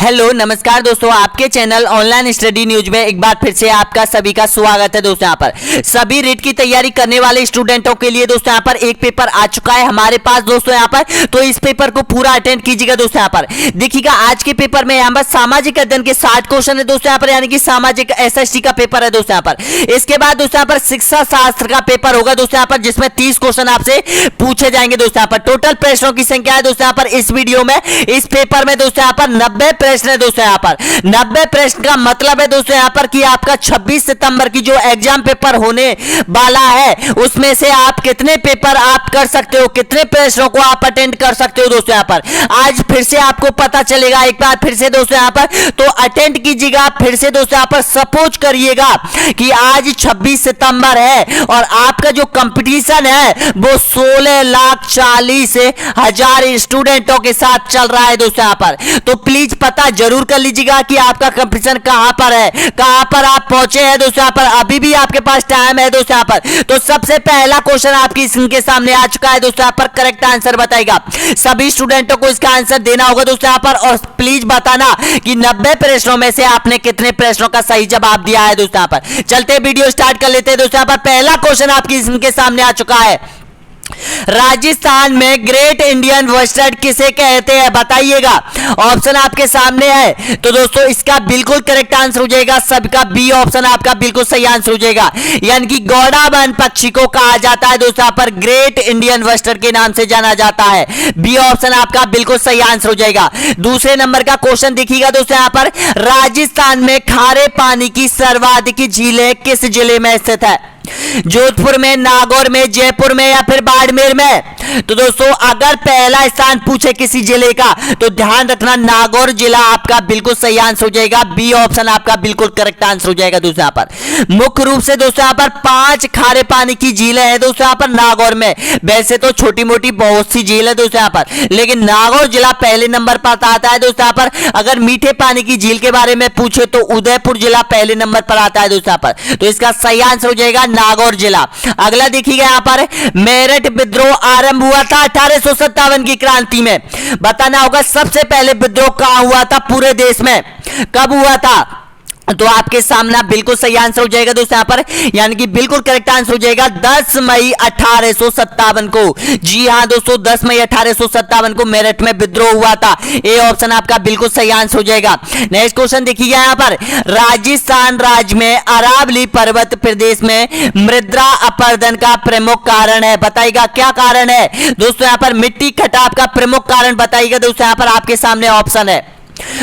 Hello नमस्कार दोस्तों, आपके चैनल ऑनलाइन स्टडी न्यूज में एक बार फिर से आपका सभी का स्वागत है। दोस्तों यहाँ पर सभी रीट की तैयारी करने वाले स्टूडेंटों के लिए दोस्तों यहाँ पर एक पेपर आ चुका है हमारे पास दोस्तों यहाँ पर, तो इस पेपर को पूरा अटेंड कीजिएगा। दोस्तों यहाँ पर देखिएगा आज के पेपर में यहाँ पर सामाजिक अध्ययन के 60 क्वेश्चन है दोस्तों यहाँ पर, यानी कि सामाजिक एसएसटी का पेपर है दोस्तों यहाँ पर। इसके बाद दोस्तों यहाँ पर शिक्षा शास्त्र का पेपर होगा दोस्तों यहाँ पर, जिसमें 30 क्वेश्चन आपसे पूछे जाएंगे दोस्तों यहाँ पर। टोटल प्रश्नों की संख्या है दोस्तों यहाँ पर इस वीडियो में, इस पेपर में दोस्तों यहाँ पर 90 प्रश्न है दोस्तों यहाँ पर। 90 प्रश्न का मतलब है दोस्तों यहाँ पर कि आपका 26 सितंबर की जो एग्जाम पेपर होने वाला है उसमें से आप कितने पेपर आप कर सकते हो, कितने प्रश्नों को आप अटेंड कर सकते हो दोस्तों यहाँ पर। आज फिर से आपको पता चलेगा, एक बार फिर से दोस्तों यहाँ पर तो अटेंड कीजिएगा फिर से दोस्तों यहाँ पर। सपोज करिएगा कि आज 26 सितंबर है और आपका जो कंपटीशन है वो 16,40,000 स्टूडेंटों के साथ चल रहा है दोस्तों यहाँ पर। तो प्लीज पता जरूर कर लीजिएगा कि आपका कंपटीशन कहां पर है, कहां पर आप पहुंचे हैं दोस्तों यहाँ पर। अभी भी आपके पास टाइम है दोस्तों यहाँ पर। तो सबसे पहला क्वेश्चन आपकी स्क्रीन के सामने आ चुका है दोस्तों यहाँ पर। करेक्ट आंसर बताएगा, सभी स्टूडेंटों को इसका आंसर देना होगा दोस्तों यहाँ पर। और प्लीज बताना कि 90 प्रश्नों में से आपने कितने प्रश्नों का सही जवाब दिया है दोस्तों यहाँ पर। चलते वीडियो स्टार्ट कर लेते हैं दोस्तों यहाँ पर। पहला क्वेश्चन आपकी स्क्रीन के सामने आ चुका है, राजस्थान में ग्रेट इंडियन वेस्टर्न किसे कहते हैं बताइएगा। ऑप्शन आपके सामने है, तो दोस्तों इसका बिल्कुल करेक्ट आंसर हो जाएगा सबका बी ऑप्शन आपका बिल्कुल सही आंसर हो जाएगा, यानी कि गौड़ावन पक्षी को कहा जाता है दोस्तों यहाँ पर, ग्रेट इंडियन वेस्टर्न के नाम से जाना जाता है। बी ऑप्शन आपका बिल्कुल सही आंसर हो जाएगा। दूसरे नंबर का क्वेश्चन देखिएगा दोस्तों यहाँ पर, राजस्थान में खारे पानी की सर्वाधिक झीलें किस जिले में स्थित है? जोधपुर में, नागौर में, जयपुर में या फिर बाड़मेर में? तो दोस्तों अगर पहला स्थान पूछे किसी जिले का तो ध्यान रखना नागौर जिला आपका बिल्कुल सही आंसर हो जाएगा। बी ऑप्शन आपका बिल्कुल करेक्ट आंसर हो जाएगा दोस्तों यहाँ पर। मुख्य रूप से दोस्तों यहाँ पर 5 खारे पानी की झीलें हैं दोस्तों यहाँ पर नागौर में। वैसे तो छोटी मोटी बहुत सी झील है दोस्तों यहाँ पर, लेकिन नागौर जिला पहले नंबर पर आता है दोस्तों यहाँ पर। अगर मीठे पानी की झील के बारे में पूछे तो उदयपुर जिला पहले नंबर पर आता है दोस्तों यहाँ पर। तो इसका सही आंसर हो जाएगा नागौर जिला। अगला देखिएगा यहाँ पर, मेरठ विद्रोह आरंभ हुआ था 1857 की क्रांति में। बताना होगा सबसे पहले विद्रोह कहां हुआ था पूरे देश में, कब हुआ था? तो आपके सामने बिल्कुल सही आंसर हो जाएगा दोस्तों यहाँ पर, यानी कि बिल्कुल करेक्ट आंसर हो जाएगा 10 मई 1857 को। जी हाँ दोस्तों, 10 मई 1857 को मेरठ में विद्रोह हुआ था। ए ऑप्शन आपका बिल्कुल सही आंसर हो जाएगा। नेक्स्ट क्वेश्चन देखिएगा यहाँ पर, राजस्थान राज्य में अरावली पर्वत प्रदेश में मृदा अपरदन का प्रमुख कारण है बताइएगा, क्या कारण है दोस्तों यहाँ पर? मिट्टी कटाव का प्रमुख कारण बताइएगा दोस्तों यहाँ पर। आपके सामने ऑप्शन है,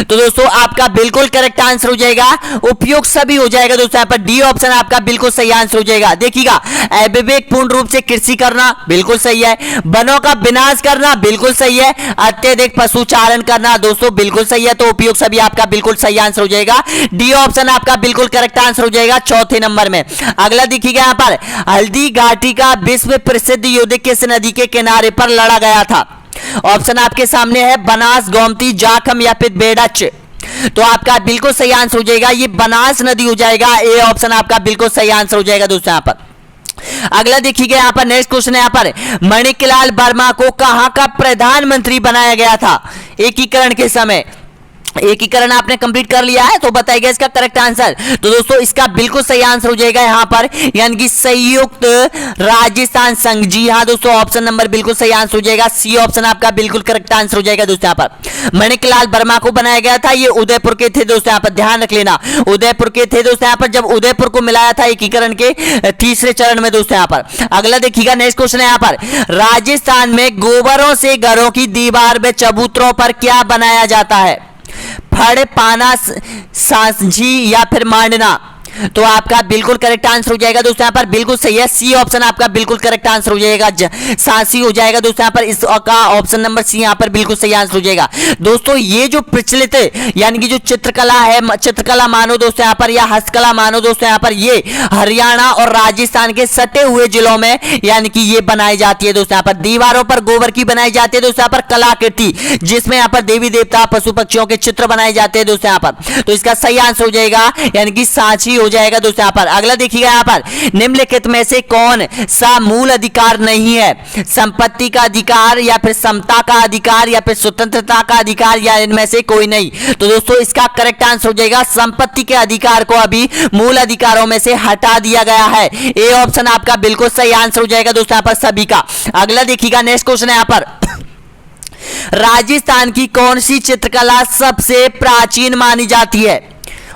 तो दोस्तों आपका बिल्कुल करेक्ट आंसर हो जाएगा उपयोग सभी हो जाएगा दोस्तों यहाँ पर। डी ऑप्शन आपका बिल्कुल सही आंसर हो जाएगा। देखिएगा अविवेकपूर्ण रूप से कृषि करना बिल्कुल सही है, वनों का विनाश करना बिल्कुल सही है, अत्यधिक पशुचारण करना दोस्तों बिल्कुल सही है। तो उपयोग सभी आपका बिल्कुल सही आंसर हो जाएगा। डी ऑप्शन आपका बिल्कुल करेक्ट आंसर हो जाएगा चौथे नंबर में। अगला देखिएगा यहाँ पर, हल्दी घाटी का विश्व प्रसिद्ध युद्ध किस नदी के किनारे पर लड़ा गया था? ऑप्शन आपके सामने है, बनास, गोमती, जाखम या फिर बेड़च। तो आपका बिल्कुल सही आंसर हो जाएगा ये बनास नदी हो जाएगा। ए ऑप्शन आपका बिल्कुल सही आंसर हो जाएगा दोस्तों यहाँ पर। अगला देखिएगा यहाँ पर, नेक्स्ट क्वेश्चन है यहाँ पर, मणिकलाल वर्मा को कहां का प्रधानमंत्री बनाया गया था एकीकरण के समय? एकीकरण आपने कंप्लीट कर लिया है तो बताइएगा इसका करेक्ट आंसर। तो दोस्तों इसका बिल्कुल सही आंसर हो जाएगा यहाँ पर, यानी कि संयुक्त राजस्थान संघ। जी हाँ दोस्तों, ऑप्शन नंबर बिल्कुल सही आंसर हो जाएगा। सी ऑप्शन आपका बिल्कुल करेक्ट आंसर हो जाएगा दोस्तों यहाँ पर। मणिकलाल वर्मा को बनाया गया था, ये उदयपुर के थे दोस्तों यहाँ पर, ध्यान रख लेना उदयपुर के थे दोस्तों यहाँ पर, जब उदयपुर को मिलाया था एकीकरण के तीसरे चरण में दोस्तों यहाँ पर। अगला देखिएगा नेक्स्ट क्वेश्चन है यहाँ पर, राजस्थान में गोबरों से घरों की दीवार में चबूतरों पर क्या बनाया जाता है? फड़, पाना, सांझी या फिर मांडना? तो आपका बिल्कुल करेक्ट आंसर हो जाएगा दोस्तों यहाँ पर, बिल्कुल सही है। सी ऑप्शन आपका बिल्कुल करेक्ट आंसर हो जाएगा, सांसी हो जाएगा दोस्तों यहाँ पर। इसका ऑप्शन नंबर सी यहाँ पर बिल्कुल सही आंसर हो जाएगा। दोस्तों ये जो प्रचलित यानी कि जो चित्रकला है, चित्रकला मानो दोस्तों यहाँ पर या हस्तकला मानो दोस्तों यहाँ पर, ये हरियाणा और राजस्थान के सटे हुए जिलों में यानी कि ये बनाई जाती है दोस्तों यहाँ पर। दीवारों पर गोबर की बनाई जाती है दोस्तों यहाँ पर कलाकृति, जिसमें यहाँ पर देवी देवता, पशु पक्षियों के चित्र बनाए जाते हैं दोस्तों यहाँ पर। तो इसका सही आंसर हो जाएगा यानी कि सांची हो जाएगा दोस्तों यहाँ पर। अगला देखिएगा यहाँ पर, निम्नलिखित में से कौन सा मूल अधिकार नहीं है? संपत्ति का अधिकार, या फिर समता का अधिकार, या फिर स्वतंत्रता का अधिकार, या इनमें से कोई नहीं? तो दोस्तों इसका करेक्ट आंसर हो जाएगा संपत्ति के अधिकार को अभी मूल अधिकारों में से हटा दिया गया है। ए ऑप्शन आपका बिल्कुल सही आंसर हो जाएगा दोस्तों यहाँ पर सभी का। अगला देखिएगा, नेक्स्ट क्वेश्चन है यहाँ पर, राजस्थान की कौन सी चित्रकला सबसे प्राचीन मानी जाती है?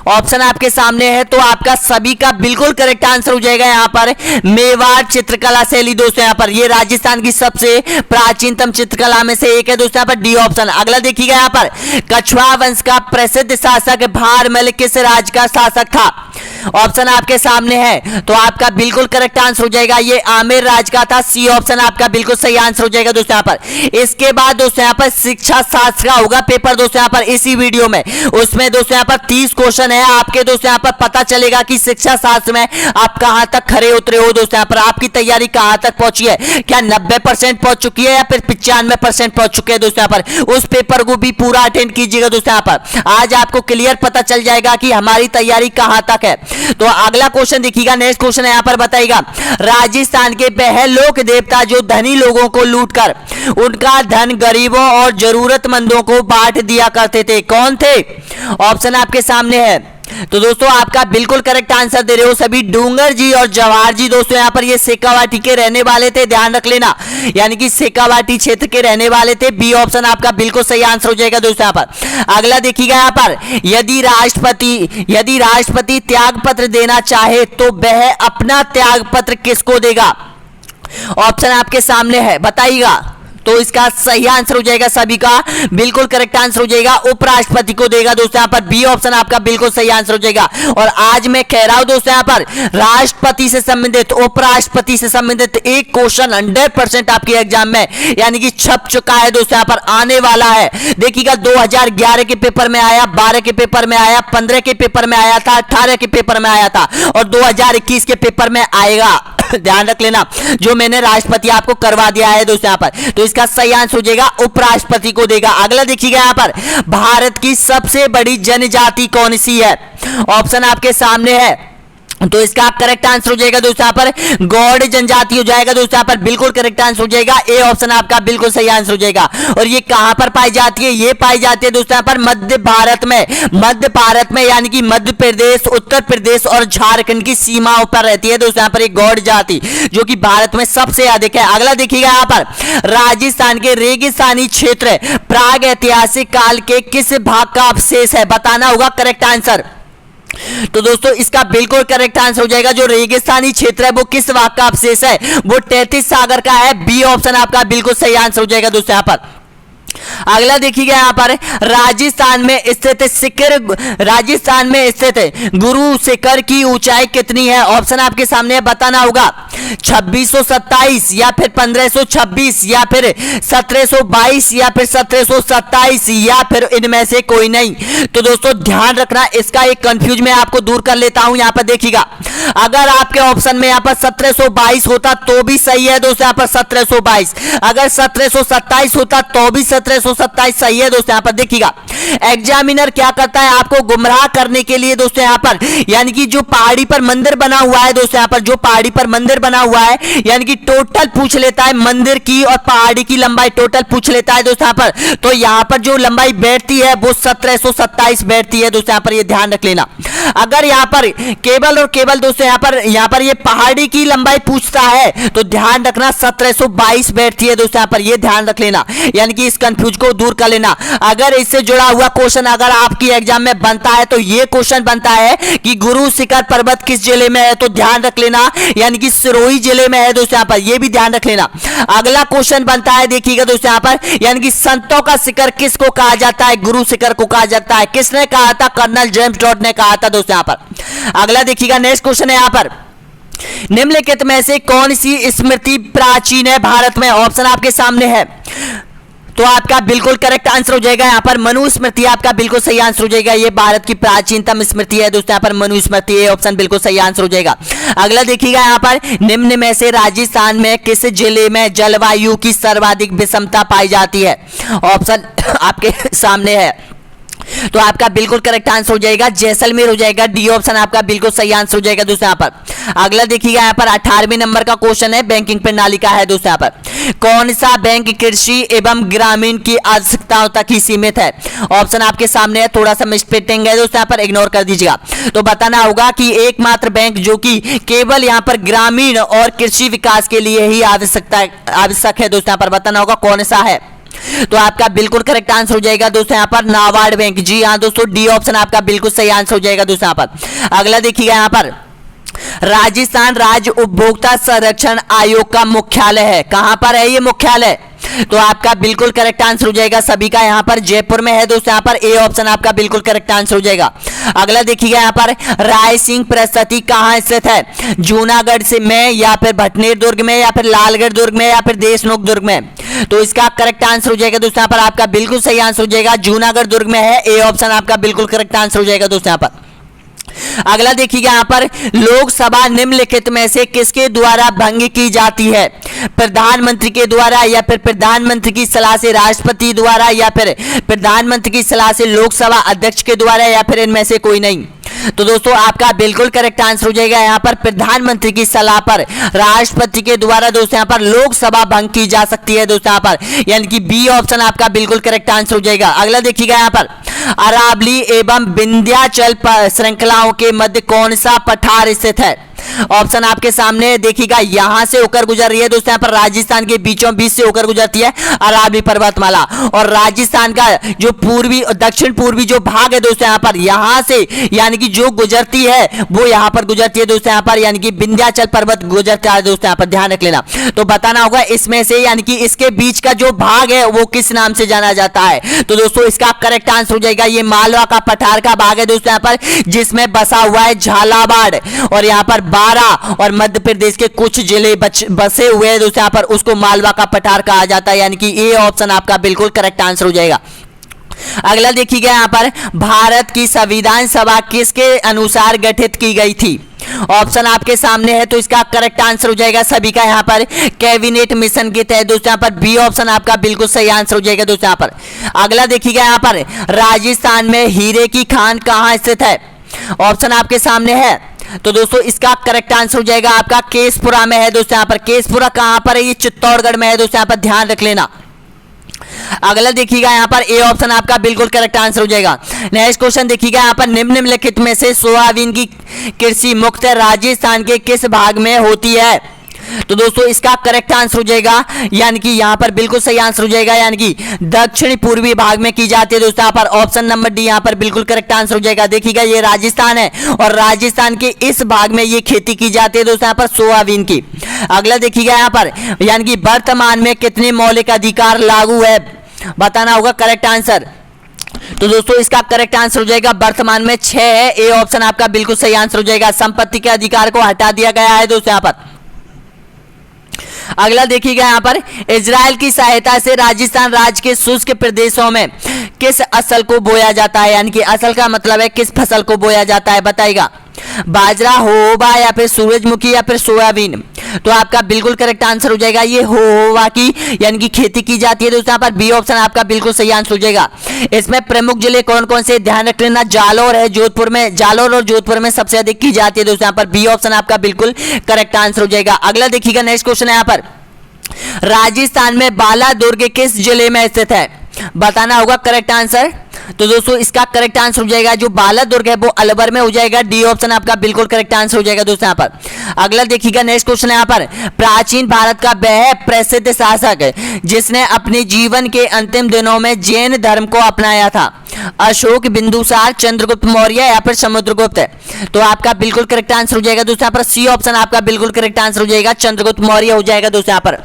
ऑप्शन आपके सामने है, तो आपका सभी का बिल्कुल करेक्ट आंसर हो जाएगा यहाँ पर मेवाड़ चित्रकला शैली दोस्तों यहाँ पर। ये राजस्थान की सबसे प्राचीनतम चित्रकला में से एक है दोस्तों यहाँ पर, डी ऑप्शन। अगला देखिएगा यहाँ पर, कछवा वंश का प्रसिद्ध शासक भारमल किस राज्य का शासक था? ऑप्शन आपके सामने है, तो आपका बिल्कुल करेक्ट आंसर हो जाएगा ये आमेर राज्य का था। सी ऑप्शन आपका बिल्कुल सही आंसर हो जाएगा दोस्तों यहाँ पर। इसके बाद दोस्तों यहाँ पर शिक्षा शास्त्र का होगा पेपर दोस्तों यहाँ पर इसी वीडियो में। उसमें दोस्तों यहाँ पर 30 क्वेश्चन है आपके दोस्तों यहाँ पर, पता चलेगा कि शिक्षा शास्त्र में आप कहां तक खरे उतरे हो दोस्तों यहाँ पर, आपकी तैयारी कहां तक पहुंची है, क्या 90% पहुंच चुकी है या फिर 95% पहुंच चुके हैं दोस्तों यहाँ पर। उस पेपर को भी पूरा अटेंड कीजिएगा दोस्तों यहाँ पर, आज आपको क्लियर पता चल जाएगा कि हमारी तैयारी कहां तक है। तो अगला क्वेश्चन देखिएगा, नेक्स्ट क्वेश्चन यहाँ पर बताइएगा, राजस्थान के वह लोक देवता जो धनी लोगों को लूटकर उनका धन गरीबों और जरूरतमंदों को बांट दिया करते थे, कौन थे? ऑप्शन आपके सामने है, तो दोस्तों आपका बिल्कुल करेक्ट आंसर दे रहे हो सभी, डूंगर जी और जवाहर जी दोस्तों यहाँ पर ये शेखावाटी के रहने वाले थे, ध्यान रख लेना, यानी कि शेखावाटी क्षेत्र के रहने वाले थे। बी ऑप्शन आपका बिल्कुल सही आंसर हो जाएगा दोस्तों यहाँ पर। अगला देखिएगा यहाँ पर, यदि राष्ट्रपति त्याग पत्र देना चाहे तो वह अपना त्याग पत्र किसको देगा? ऑप्शन आपके सामने है, बताइएगा। तो इसका सही आंसर हो जाएगा सभी का बिल्कुल करेक्ट आंसर हो जाएगा उपराष्ट्रपति को देगा दोस्तों यहाँ पर। बी ऑप्शन आपका बिल्कुल सही आंसर हो जाएगा। और आज मैं कह रहा हूं दोस्तों यहाँ पर, राष्ट्रपति से संबंधित उपराष्ट्रपति से संबंधित एक क्वेश्चन 100% आपके एग्जाम में यानी कि छप चुका है दोस्तों यहाँ पर, आने वाला है। देखिएगा 2011 के पेपर में आया, 12 के पेपर में आया, 15 के पेपर में आया था, 18 के पेपर में आया था और 2021 के पेपर में आएगा। ध्यान रख लेना, जो मैंने राष्ट्रपति आपको करवा दिया है दोस्तों यहाँ पर। तो इसका सही आंसर हो जाएगा उपराष्ट्रपति को देगा। अगला देखिएगा यहाँ पर, भारत की सबसे बड़ी जनजाति कौन सी है? ऑप्शन आपके सामने है, तो इसका करेक्ट आंसर हो जाएगा दोस्तों यहाँ पर गौड़ जनजाति हो जाएगा दोस्तों यहाँ पर, बिल्कुल करेक्ट आंसर हो जाएगा। ए ऑप्शन आपका बिल्कुल सही आंसर हो जाएगा। और ये कहां पर पाई जाती है? ये पाई जाती है दोस्तों यहाँ पर मध्य भारत में यानी कि मध्य प्रदेश, उत्तर प्रदेश और झारखंड की सीमाओं पर रहती है दोस्तों यहाँ पर एक गौड़ जाति, जो कि भारत में सबसे अधिक है। अगला देखिएगा यहाँ पर, राजस्थान के रेगिस्तानी क्षेत्र प्राग ऐतिहासिक काल के किस भाग का अवशेष है? बताना होगा करेक्ट आंसर। तो दोस्तों इसका बिल्कुल करेक्ट आंसर हो जाएगा, जो रेगिस्तानी क्षेत्र है वो किस भाग का अवशेष है? वो तैतीस सागर का है। बी ऑप्शन आपका बिल्कुल सही आंसर हो जाएगा दोस्तों यहाँ पर। अगला देखिएगा यहाँ पर, राजस्थान में स्थित गुरु शिखर की ऊंचाई कितनी है? ऑप्शन आपके सामने बताना होगा 2627 या फिर 1526 या फिर 1722 या फिर 1727 या फिर इनमें से कोई नहीं। तो दोस्तों ध्यान रखना, इसका एक कंफ्यूज मैं आपको दूर कर लेता हूं। यहाँ पर देखिएगा, अगर आपके ऑप्शन में यहाँ पर 1722 होता तो भी सही है दोस्तों यहाँ पर 1722, अगर 1727 होता तो भी 1727 सही है दोस्तों यहाँ पर। देखिएगा एग्जामिनर क्या करता है, आपको गुमराह करने के लिए दोस्तों यहाँ पर, यानी कि जो पहाड़ी पर मंदिर बना हुआ है दोस्तों यहाँ पर, जो पहाड़ी पर मंदिर बना हुआ है यानी कि टोटल पूछ लेता है मंदिर की और पहाड़ी की लंबाई टोटल पूछ लेता है दोस्तों यहाँ पर। तो यहाँ पर जो लंबाई बैठती है वो 1727 बैठती है दोस्तों यहाँ पर, ये ध्यान रख लेना। अगर यहाँ पर केवल और केवल दोस्तों यहाँ पर ये पहाड़ी की लंबाई पूछता है तो ध्यान रखना 1722 बैठती है दोस्तों यहाँ पर, ये ध्यान रख लेना, यानी कि इस कंफ्यूज को दूर कर लेना। अगर इससे जुड़ा हुआ क्वेश्चन अगर आपकी एग्जाम में बनता है तो ये क्वेश्चन बनता है कि गुरु शिखर पर्वत किस जिले में है, तो ध्यान रख लेना, यानी कि सिरोही जिले में है दोस्तों यहाँ पर, ये भी ध्यान रख लेना। अगला क्वेश्चन बनता है, देखिएगा दोस्तों यहाँ पर, यानी कि संतों का शिखर किसको कहा जाता है? गुरु शिखर को कहा जाता है। किसने कहा था? कर्नल जेम्स टॉड ने कहा था दोस्तों यहाँ पर। अगला देखिएगा, नेक्स्ट क्वेश्चन है यहाँ पर, निम्नलिखित में से कौन सी स्मृति प्राचीन है भारत में? ऑप्शन आपके सामने है, तो आपका बिल्कुल करेक्ट आंसर हो जाएगा यहाँ पर मनु स्मृति, आपका बिल्कुल सही आंसर हो जाएगा। ये भारत की प्राचीनतम स्मृति है दोस्तों यहाँ पर मनु स्मृति, ये ऑप्शन बिल्कुल सही आंसर हो जाएगा। अगला देखिएगा यहाँ पर, निम्न में से राजस्थान में किस जिले में जलवायु की सर्वाधिक विषमता पाई जाती है? ऑप्शन आपके सामने है, तो आपका बिल्कुल करेक्ट आंसर हो जाएगा जैसलमेर हो जाएगा। डी ऑप्शन आपका बिल्कुल सही आंसर हो जाएगा दोस्तों यहाँ पर। अगला देखिएगा यहाँ पर 18वें नंबर का क्वेश्चन है, बैंकिंग प्रणाली का है दोस्तों यहाँ पर। कौन सा बैंक कृषि एवं ग्रामीण की आवश्यकताओं तक ही सीमित है? ऑप्शन आपके सामने है, थोड़ा सा मिस्पेटिंग है दोस्तों यहाँ पर, इग्नोर कर दीजिएगा। तो बताना होगा कि एकमात्र बैंक जो कि केवल यहाँ पर ग्रामीण और कृषि विकास के लिए ही आवश्यक है दोस्तों यहाँ पर, बताना होगा कौन सा है। तो आपका बिल्कुल करेक्ट आंसर हो जाएगा दोस्तों यहाँ पर नाबार्ड बैंक। जी हाँ दोस्तों, डी ऑप्शन आपका बिल्कुल सही आंसर हो जाएगा दोस्तों यहाँ पर। अगला देखिएगा यहाँ पर राजस्थान राज्य उपभोक्ता संरक्षण आयोग का मुख्यालय है, कहां पर है ये मुख्यालय? तो आपका बिल्कुल करेक्ट आंसर हो जाएगा सभी का यहाँ पर जयपुर में है दोस्तों यहाँ पर। ए ऑप्शन आपका बिल्कुल करेक्ट आंसर हो जाएगा। अगला देखिएगा यहाँ पर राय सिंह परिस्थिति कहाँ स्थित है? जूनागढ़ से में या फिर भटनेर दुर्ग में या फिर लालगढ़ दुर्ग में या फिर देशमुख दुर्ग में? तो इसका करेक्ट आंसर हो जाएगा दोस्तों यहाँ पर, आपका बिल्कुल सही आंसर हो जाएगा जूनागढ़ दुर्ग में है। ए ऑप्शन आपका बिल्कुल करेक्ट आंसर हो जाएगा दोस्तों यहाँ पर। अगला देखिएगा यहाँ पर लोकसभा निम्नलिखित में से किसके द्वारा भंग की जाती है? प्रधानमंत्री के द्वारा या फिर प्रधानमंत्री की सलाह से राष्ट्रपति द्वारा या फिर प्रधानमंत्री की सलाह से लोकसभा अध्यक्ष के द्वारा या फिर इनमें से कोई नहीं? तो दोस्तों आपका बिल्कुल करेक्ट आंसर हो जाएगा यहाँ पर प्रधानमंत्री की सलाह पर राष्ट्रपति के द्वारा दोस्तों यहाँ पर लोकसभा भंग की जा सकती है दोस्तों यहाँ पर, यानी कि बी ऑप्शन आपका बिल्कुल करेक्ट आंसर हो जाएगा। अगला देखिएगा यहाँ पर अरावली एवं विंध्याचल श्रृंखलाओं के मध्य कौन सा पठार स्थित है? ऑप्शन आपके सामने देखिएगा, यहां से होकर गुजर रही है दोस्तों यहाँ पर, राजस्थान के बीचों बीच से होकर गुजरती है अरावली पर्वतमाला, और राजस्थान का जो पूर्वी और दक्षिण पूर्वी जो भाग है दोस्तों यहाँ पर, यहां से यानी कि जो गुजरती है वो यहाँ पर गुजरती है दोस्तों यहाँ पर, यानी कि विंध्याचल पर्वत गुजरता है दोस्तों यहाँ पर, ध्यान रख लेना। तो बताना होगा इसमें से यानी कि इसके बीच का जो भाग है वो किस नाम से जाना जाता है? तो दोस्तों इसका करेक्ट आंसर हो जाएगा ये मालवा का पठार का भाग है दोस्तों यहाँ पर, जिसमें बसा हुआ है झालावाड़, और यहाँ पर 12 और मध्य प्रदेश के कुछ जिले बसे हुए हैं दोस्तों यहाँ पर, उसको मालवा का पठार कहा जाता है, यानी कि ए ऑप्शन आपका बिल्कुल करेक्ट आंसर हो जाएगा। अगला देखिएगा यहाँ पर भारत की संविधान सभा किसके अनुसार गठित की गई थी? ऑप्शन आपके सामने है, तो इसका करेक्ट आंसर हो जाएगा सभी का यहाँ पर कैबिनेट मिशन के तहत दोस्तों यहाँ पर। बी ऑप्शन आपका बिल्कुल सही आंसर हो जाएगा दोस्तों यहाँ पर। अगला देखिएगा यहाँ पर राजस्थान में हीरे की खान कहाँ स्थित है? ऑप्शन आपके सामने है, तो दोस्तों इसका करेक्ट आंसर हो जाएगा आपका केसपुरा में है दोस्तों यहाँ पर। केसपुरा कहां पर है? ये चित्तौड़गढ़ में है दोस्तों यहाँ पर, ध्यान रख लेना। अगला देखिएगा यहाँ पर ए ऑप्शन आपका बिल्कुल करेक्ट आंसर हो जाएगा। नेक्स्ट क्वेश्चन देखिएगा यहाँ पर निम्नलिखित में से सोयाबीन की कृषि मुख्य राजस्थान के किस भाग में होती है? तो दोस्तों इसका करेक्ट आंसर हो जाएगा, यानी कि यहाँ पर बिल्कुल सही आंसर हो जाएगा, यानी कि दक्षिणी पूर्वी भाग में की जाती है दोस्तों यहाँ पर। ऑप्शन नंबर डी यहाँ पर बिल्कुल करेक्ट आंसर हो जाएगा। देखिएगा ये राजस्थान है और राजस्थान के इस भाग में ये खेती की जाती है दोस्तों यहाँ पर सोयाबीन की। अगला देखिएगा यहाँ पर यानी कि वर्तमान में कितने मौलिक अधिकार लागू है? बताना होगा करेक्ट आंसर। तो दोस्तों इसका करेक्ट आंसर हो जाएगा वर्तमान में 6 है। ए ऑप्शन आपका बिल्कुल सही आंसर हो जाएगा। संपत्ति के अधिकार को हटा दिया गया है दोस्तों यहाँ पर। अगला देखिएगा यहाँ पर इजराइल की सहायता से राजस्थान राज्य के शुष्क प्रदेशों में किस फसल को बोया जाता है? यानी कि असल का मतलब है किस फसल को बोया जाता है, बताइएगा। बाजरा, होबा या फिर सूरजमुखी या फिर सोयाबीन? तो आपका बिल्कुल करेक्ट आंसर हो जाएगा ये होबा की यानी कि खेती की जाती है दोस्तों यहाँ पर। बी ऑप्शन आपका बिल्कुल सही आंसर हो जाएगा। इसमें प्रमुख जिले कौन कौन से ध्यान रख लेना, जालोर है, जोधपुर में, जालोर और जोधपुर में सबसे अधिक की जाती है दोस्तों यहाँ पर। बी ऑप्शन आपका बिल्कुल करेक्ट आंसर हो जाएगा। अगला देखिएगा नेक्स्ट क्वेश्चन है यहाँ पर राजस्थान में बाला दुर्ग किस जिले में स्थित है? बताना होगा करेक्ट आंसर। तो दोस्तों इसका करेक्ट आंसर हो जाएगा जो बाला दुर्ग है वो अलवर में हो जाएगा। डी ऑप्शन आपका बिल्कुल करेक्ट आंसर हो जाएगा दोस्तों यहाँ पर। अगला देखिएगा नेक्स्ट क्वेश्चन है यहाँ पर प्राचीन भारत का वह प्रसिद्ध शासक जिसने अपने जीवन के अंतिम दिनों में जैन धर्म को अपनाया था? अशोक, बिंदुसार, चंद्रगुप्त मौर्य या फिर समुद्रगुप्त? तो आपका बिल्कुल करेक्ट आंसर हो जाएगा दोस्तों यहाँ पर। सी ऑप्शन आपका बिल्कुल करेक्ट आंसर हो जाएगा, चंद्रगुप्त मौर्य हो जाएगा दोस्तों यहाँ पर।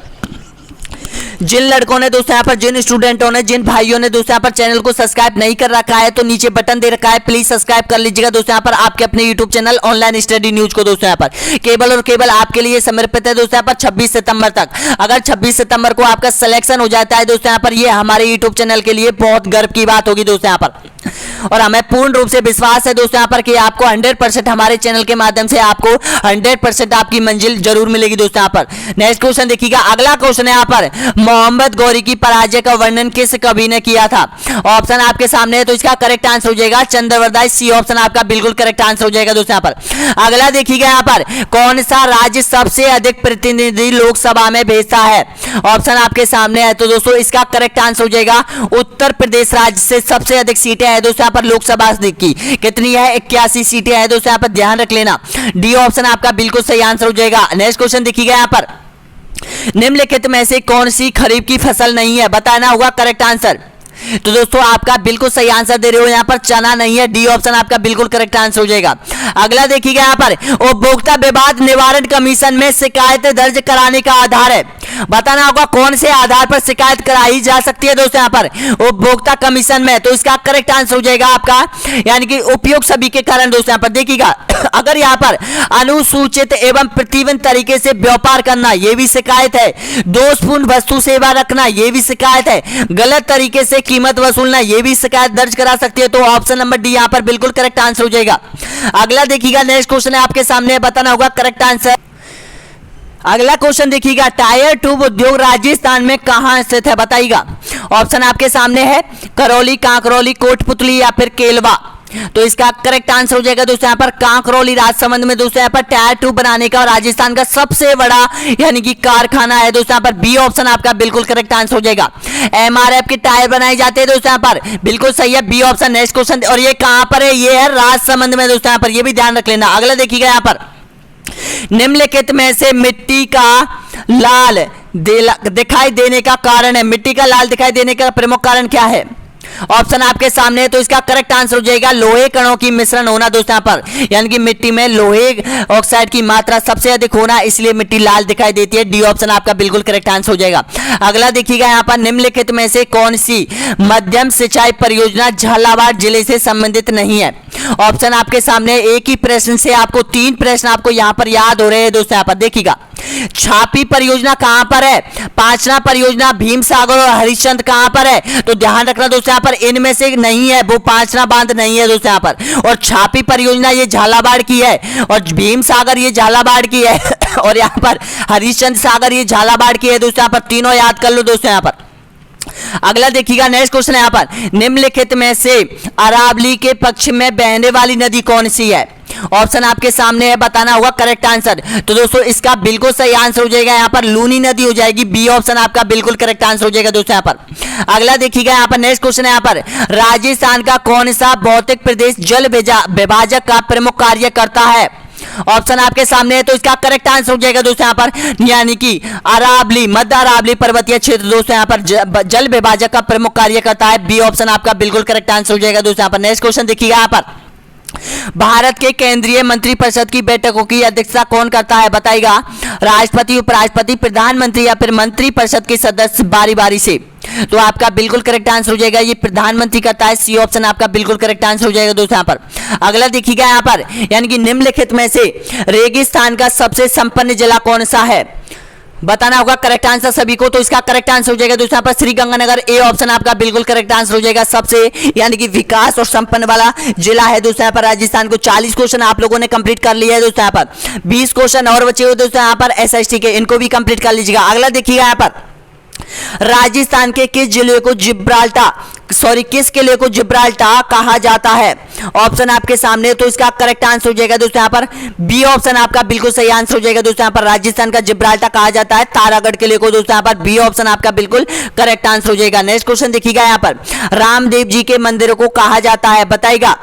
जिन लड़कों ने दोस्तों यहाँ पर, जिन स्टूडेंटों ने, जिन भाइयों ने दोस्तों यहाँ पर चैनल को सब्सक्राइब नहीं कर रखा है तो नीचे बटन दे रखा है, प्लीज सब्सक्राइब कर लीजिएगा दोस्तों यहाँ पर आपके अपने YouTube channel online study news को दोस्तों यहाँ पर। केवल और केवल आपके लिए समर्पित है दोस्तों यहाँ पर 26 सितंबर तक। अगर 26 सितंबर को आपका सिलेक्शन हो जाता है दोस्तों यहाँ पर, ये हमारे यूट्यूब चैनल के लिए बहुत गर्व की बात होगी दोस्तों यहाँ पर। और हमें पूर्ण रूप से विश्वास है दोस्तों यहाँ पर कि आपको 100% हमारे चैनल के माध्यम से आपको 100% आपकी मंजिल जरूर मिलेगी दोस्तों यहाँ पर। नेक्स्ट क्वेश्चन देखिएगा, अगला क्वेश्चन है यहाँ पर, मोहम्मद गौरी की पराजय का वर्णन किस कवि ने किया था? ऑप्शन आपके सामने है, तो इसका करेक्ट आंसर हो जाएगा चंद्रवरदाई। सी ऑप्शन आपका बिल्कुल करेक्ट आंसर हो जाएगा दोस्तों यहाँ पर। अगला देखिएगा यहाँ पर, कौन सा राज्य सबसे अधिक प्रतिनिधि लोकसभा में भेजता है? ऑप्शन आपके सामने है, तो दोस्तों इसका करेक्ट आंसर हो जाएगा उत्तर प्रदेश राज्य से सबसे अधिक सीटें हैं दोस्तों यहाँ पर लोकसभा की। कितनी है? 81 सीटें हैं दोस्तों यहाँ पर, ध्यान रख लेना। डी ऑप्शन आपका बिल्कुल सही आंसर हो जाएगा। नेक्स्ट क्वेश्चन देखिएगा यहाँ पर, निम्नलिखित में से कौन सी खरीफ की फसल नहीं है? बताना होगा करेक्ट आंसर। तो दोस्तों आपका बिल्कुल सही आंसर दे रहे हो यहाँ पर, चना नहीं है। डी ऑप्शन आपका बिल्कुल करेक्ट आंसर हो जाएगा। अगला देखिएगा यहाँ पर, उपभोक्ता विवाद निवारण कमीशन में शिकायत दर्ज कराने का आधार है? बताना होगा कौन से आधार पर शिकायत कराई जा सकती है दोस्तों यहाँ पर उपभोक्ता कमीशन में? तो इसका करेक्ट आंसर हो जाएगा आपका यानी कि उपयोग सभी के कारण दोस्तों यहाँ पर। देखिएगा, अगर यहाँ पर अनुसूचित एवं प्रतिबंध तरीके से व्यापार करना ये भी शिकायत है, दोषपूर्ण वस्तु सेवा रखना ये भी शिकायत है, गलत तरीके से कीमत वसूलना ये भी शिकायत दर्ज करा सकती है। तो ऑप्शन नंबर डी यहाँ पर बिल्कुल करेक्ट आंसर हो जाएगा। अगला देखिएगा, नेक्स्ट क्वेश्चन है आपके सामने, बताना होगा करेक्ट आंसर। अगला क्वेश्चन देखिएगा, टायर ट्यूब उद्योग राजस्थान में कहां स्थित है? बताइएगा। ऑप्शन आपके सामने है, करौली, कांकरौली, कोटपुतली या फिर केलवा। तो इसका करेक्ट आंसर हो जाएगा दोस्तों यहाँ पर कांकरौली राजसमंद में दोस्तों यहाँ पर टायर ट्यूब बनाने का और राजस्थान का सबसे बड़ा यानी कि कारखाना है दोस्तों यहाँ पर। बी ऑप्शन आपका बिल्कुल करेक्ट आंसर हो जाएगा। एमआरएफ के टायर बनाए जाते हैं दोस्तों यहाँ पर, बिल्कुल सही है, बी ऑप्शन। नेक्स्ट क्वेश्चन, और ये कहां पर है? ये है राजसमंद में दोस्तों यहाँ पर, ये भी ध्यान रख लेना। अगला देखिएगा यहाँ पर, निम्नलिखित में से मिट्टी का लाल दिखाई देने का कारण है, मिट्टी का लाल दिखाई देने का प्रमुख कारण क्या है? ऑप्शन आपके सामने है, तो इसका करेक्ट आंसर हो जाएगा लोहे कणों की मिश्रण होना दोस्तों यहाँ पर, यानी कि मिट्टी में लोहे ऑक्साइड की मात्रा सबसे अधिक होना, इसलिए मिट्टी लाल दिखाई देती है। डी ऑप्शन आपका बिल्कुल करेक्ट आंसर हो जाएगा। अगला देखिएगा यहाँ पर, निम्नलिखित में से कौन सी मध्यम सिंचाई परियोजना झालावाड़ जिले से संबंधित नहीं है? ऑप्शन आपके सामने, एक ही प्रश्न से आपको 3 प्रश्न आपको यहाँ पर याद हो रहे हैं दोस्तों यहाँ पर। देखिएगा, छापी परियोजना कहां पर है? पांचना परियोजना, भीम सागर और हरिश्चंद्र कहां पर है? तो ध्यान रखना दोस्तों यहाँ पर, इनमें से नहीं है, वो पांचना बांध नहीं है दोस्तों यहाँ पर। और छापी परियोजना ये झालावाड़ की है, और भीम सागर ये झालावाड़ की है और यहाँ पर हरिश्चंद्र सागर ये झालावाड़ की है दोस्तों यहाँ पर। तीनों याद कर लो दोस्तों यहाँ पर। अगला देखिएगा, नेक्स्ट क्वेश्चन है यहाँ पर, निम्नलिखित में से अरावली के पश्चिम में बहने वाली नदी कौन सी है? ऑप्शन आपके सामने है, बताना होगा करेक्ट आंसर। तो दोस्तों इसका बिल्कुल सही आंसर हो जाएगा यहाँ पर लूनी नदी हो जाएगी। बी ऑप्शन आपका बिल्कुल करेक्ट आंसर हो जाएगा दोस्तों यहाँ पर। अगला देखिएगा यहाँ पर, नेक्स्ट क्वेश्चन है यहाँ पर, राजस्थान का कौन सा भौतिक प्रदेश जल विभाजक का प्रमुख कार्य करता है? ऑप्शन आपके सामने है, तो इसका करेक्ट आंसर हो जाएगा दोस्तों यहाँ पर, यानी कि अरावली, मध्य अरावली पर्वतीय क्षेत्र दोस्तों यहाँ पर जल विभाजक का प्रमुख कार्य करता है। बी ऑप्शन आपका बिल्कुल करेक्ट आंसर हो जाएगा दोस्तों यहाँ पर। नेक्स्ट क्वेश्चन देखिएगा यहाँ पर, भारत के केंद्रीय मंत्रिपरिषद की बैठकों की अध्यक्षता कौन करता है? बताइएगा। राष्ट्रपति, उपराष्ट्रपति, प्रधानमंत्री या फिर मंत्रिपरिषद के सदस्य बारी बारी से? तो आपका बिल्कुल करेक्ट आंसर हो जाएगा, ये प्रधानमंत्री करता है। सी ऑप्शन आपका बिल्कुल करेक्ट आंसर हो जाएगा दोस्तों यहाँ पर। अगला देखिएगा यहाँ पर, यानी कि निम्नलिखित में से रेगिस्तान का सबसे संपन्न जिला कौन सा है? बताना होगा करेक्ट आंसर सभी को। तो इसका करेक्ट आंसर हो जाएगा दोस्तों यहाँ पर श्रीगंगानगर। ए ऑप्शन आपका बिल्कुल करेक्ट आंसर हो जाएगा, सबसे यानी कि विकास और संपन्न वाला जिला है दोस्तों यहाँ पर राजस्थान को। 40 क्वेश्चन आप लोगों ने कंप्लीट कर लिया है दोस्तों यहाँ पर। 20 क्वेश्चन और बचे हुए दोस्तों यहाँ पर एसएसटी के, इनको भी कंप्लीट कर लीजिएगा। अगला देखिएगा यहाँ पर, राजस्थान के किस किले को जिब्राल्टर कहा जाता है? ऑप्शन आपके सामने, तो इसका करेक्ट आंसर हो जाएगा दोस्तों यहाँ पर बी ऑप्शन आपका बिल्कुल सही आंसर हो जाएगा दोस्तों यहाँ पर। राजस्थान का जिब्राल्टर कहा जाता है तारागढ़ किले को दोस्तों यहाँ पर। बी ऑप्शन आपका बिल्कुल करेक्ट आंसर हो जाएगा। नेक्स्ट क्वेश्चन देखिएगा यहाँ पर, रामदेव जी के मंदिर को कहा जाता है? बताइएगा,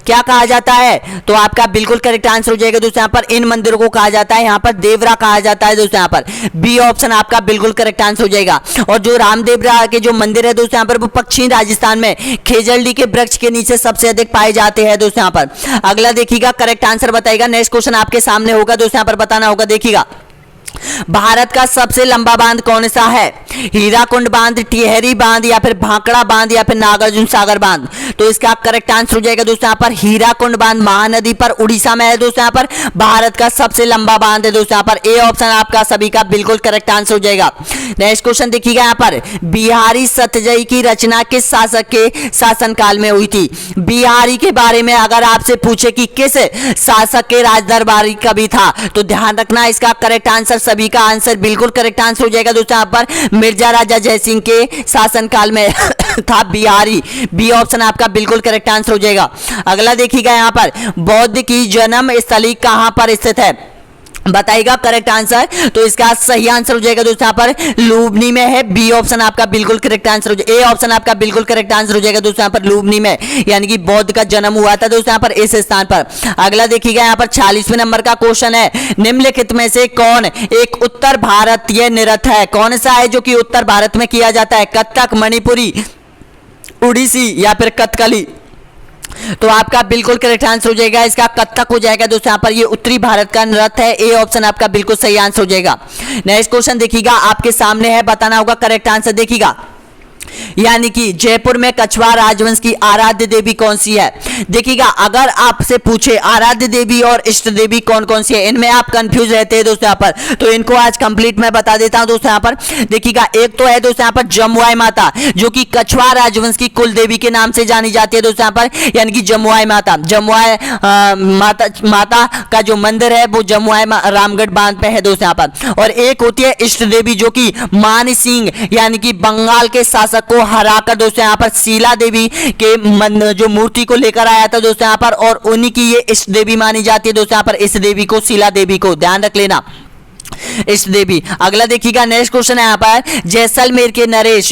क्या कहा जाता है? तो आपका बिल्कुल करेक्ट आंसर हो जाएगा दोस्तों यहाँ पर, इन मंदिरों को कहा जाता है यहाँ पर देवरा कहा जाता है दोस्तों यहाँ पर। बी ऑप्शन आपका बिल्कुल करेक्ट आंसर हो जाएगा। और जो रामदेवरा के जो मंदिर है दोस्तों यहाँ पर, वो पश्चिमी राजस्थान में खेजड़ली के वृक्ष के नीचे सबसे अधिक पाए जाते हैं दोस्तों यहाँ पर। अगला देखिएगा, करेक्ट आंसर बताइएगा। नेक्स्ट क्वेश्चन आपके सामने होगा दोस्तों यहाँ पर, बताना होगा। देखिएगा, भारत का सबसे लंबा बांध कौन सा है? हीराकुंड बांध, टिहरी बांध, या फिर भाखड़ा बांध, या फिर नागार्जुन सागर बांध। तो इसका करेक्ट आंसर हो जाएगा दोस्तों यहाँ पर हीराकुंड बांध, महानदी पर उड़ीसा में है दोस्तों यहाँ पर, भारत का सबसे लंबा बांध है दोस्तों यहाँ पर। ए ऑप्शन आपका सभी का बिल्कुल करेक्ट आंसर हो जाएगा। नेक्स्ट क्वेश्चन देखिएगा यहाँ पर, बिहारी सतजई की रचना किस शासक के शासनकाल में हुई थी? बिहारी के बारे में अगर आपसे पूछे कि किस शासक के राजदरबारी कवि था, तो ध्यान रखना इसका करेक्ट आंसर सभी का आंसर बिल्कुल करेक्ट आंसर हो जाएगा दोस्तों यहाँ पर, मिर्जा राजा जयसिंह के शासनकाल में था बिहारी। बी ऑप्शन आपका बिल्कुल करेक्ट आंसर हो जाएगा। अगला देखिएगा यहाँ पर, बौद्ध की जन्म स्थली कहां पर स्थित है? बताइएगा करेक्ट आंसर। तो इसका सही आंसर हो जाएगा दोस्तों यहाँ पर लुम्बिनी में है। बी ऑप्शन आपका बिल्कुल करेक्ट आंसर हो जाएगा। ए ऑप्शन आपका बिल्कुल करेक्ट आंसर हो जाएगा दोस्तों यहाँ पर लुम्बिनी में, यानी कि बौद्ध का जन्म हुआ था दोस्तों यहाँ पर इस स्थान पर। अगला देखिएगा यहाँ पर 46वें नंबर का क्वेश्चन है, निम्नलिखित में से कौन एक उत्तर भारतीय नृत्य है? कौन सा है जो कि उत्तर भारत में किया जाता है? कथक, मणिपुरी, उड़ीसी, या फिर कथकली? तो आपका बिल्कुल करेक्ट आंसर हो जाएगा इसका कथक हो जाएगा दोस्तों यहाँ पर, ये उत्तरी भारत का नृत्य है। ए ऑप्शन आपका बिल्कुल सही आंसर हो जाएगा। नेक्स्ट क्वेश्चन देखिएगा आपके सामने है, बताना होगा करेक्ट आंसर। देखिएगा यानी कि जयपुर में कछवार राजवंश की आराध्य देवी कौन सी है? देखिएगा अगर आपसे पूछे आराध्य देवी और इष्ट देवी कौन कौन सी है, इनमें आप कंफ्यूज रहते हैं दोस्तों यहाँ पर, तो इनको आज कंप्लीट मैं बता देता हूं दोस्तों यहाँ पर। देखिएगा एक तो है दोस्तों यहाँ पर जमुआई माता, जो कि कछवार राजवंश की कुल देवी के नाम से जानी जाती है दोस्तों यहाँ पर, यानी कि जमुआई माता। जमुआई माता का जो मंदिर है वो जमुआई रामगढ़ बांध पे है दोस्तों यहाँ पर। और एक होती है इष्ट देवी, जो कि मान सिंह यानी कि बंगाल के शासक को हराकर दोस्तों यहाँ पर शीला देवी के जो मूर्ति को लेकर आया था दोस्तों यहाँ पर, और उन्हीं की ये इष्ट देवी मानी जाती है दोस्तों यहाँ पर, इस देवी को, शीला देवी को, ध्यान रख लेना इष्ट देवी। अगला देखिएगा नेक्स्ट क्वेश्चन है यहाँ पर, जैसलमेर के नरेश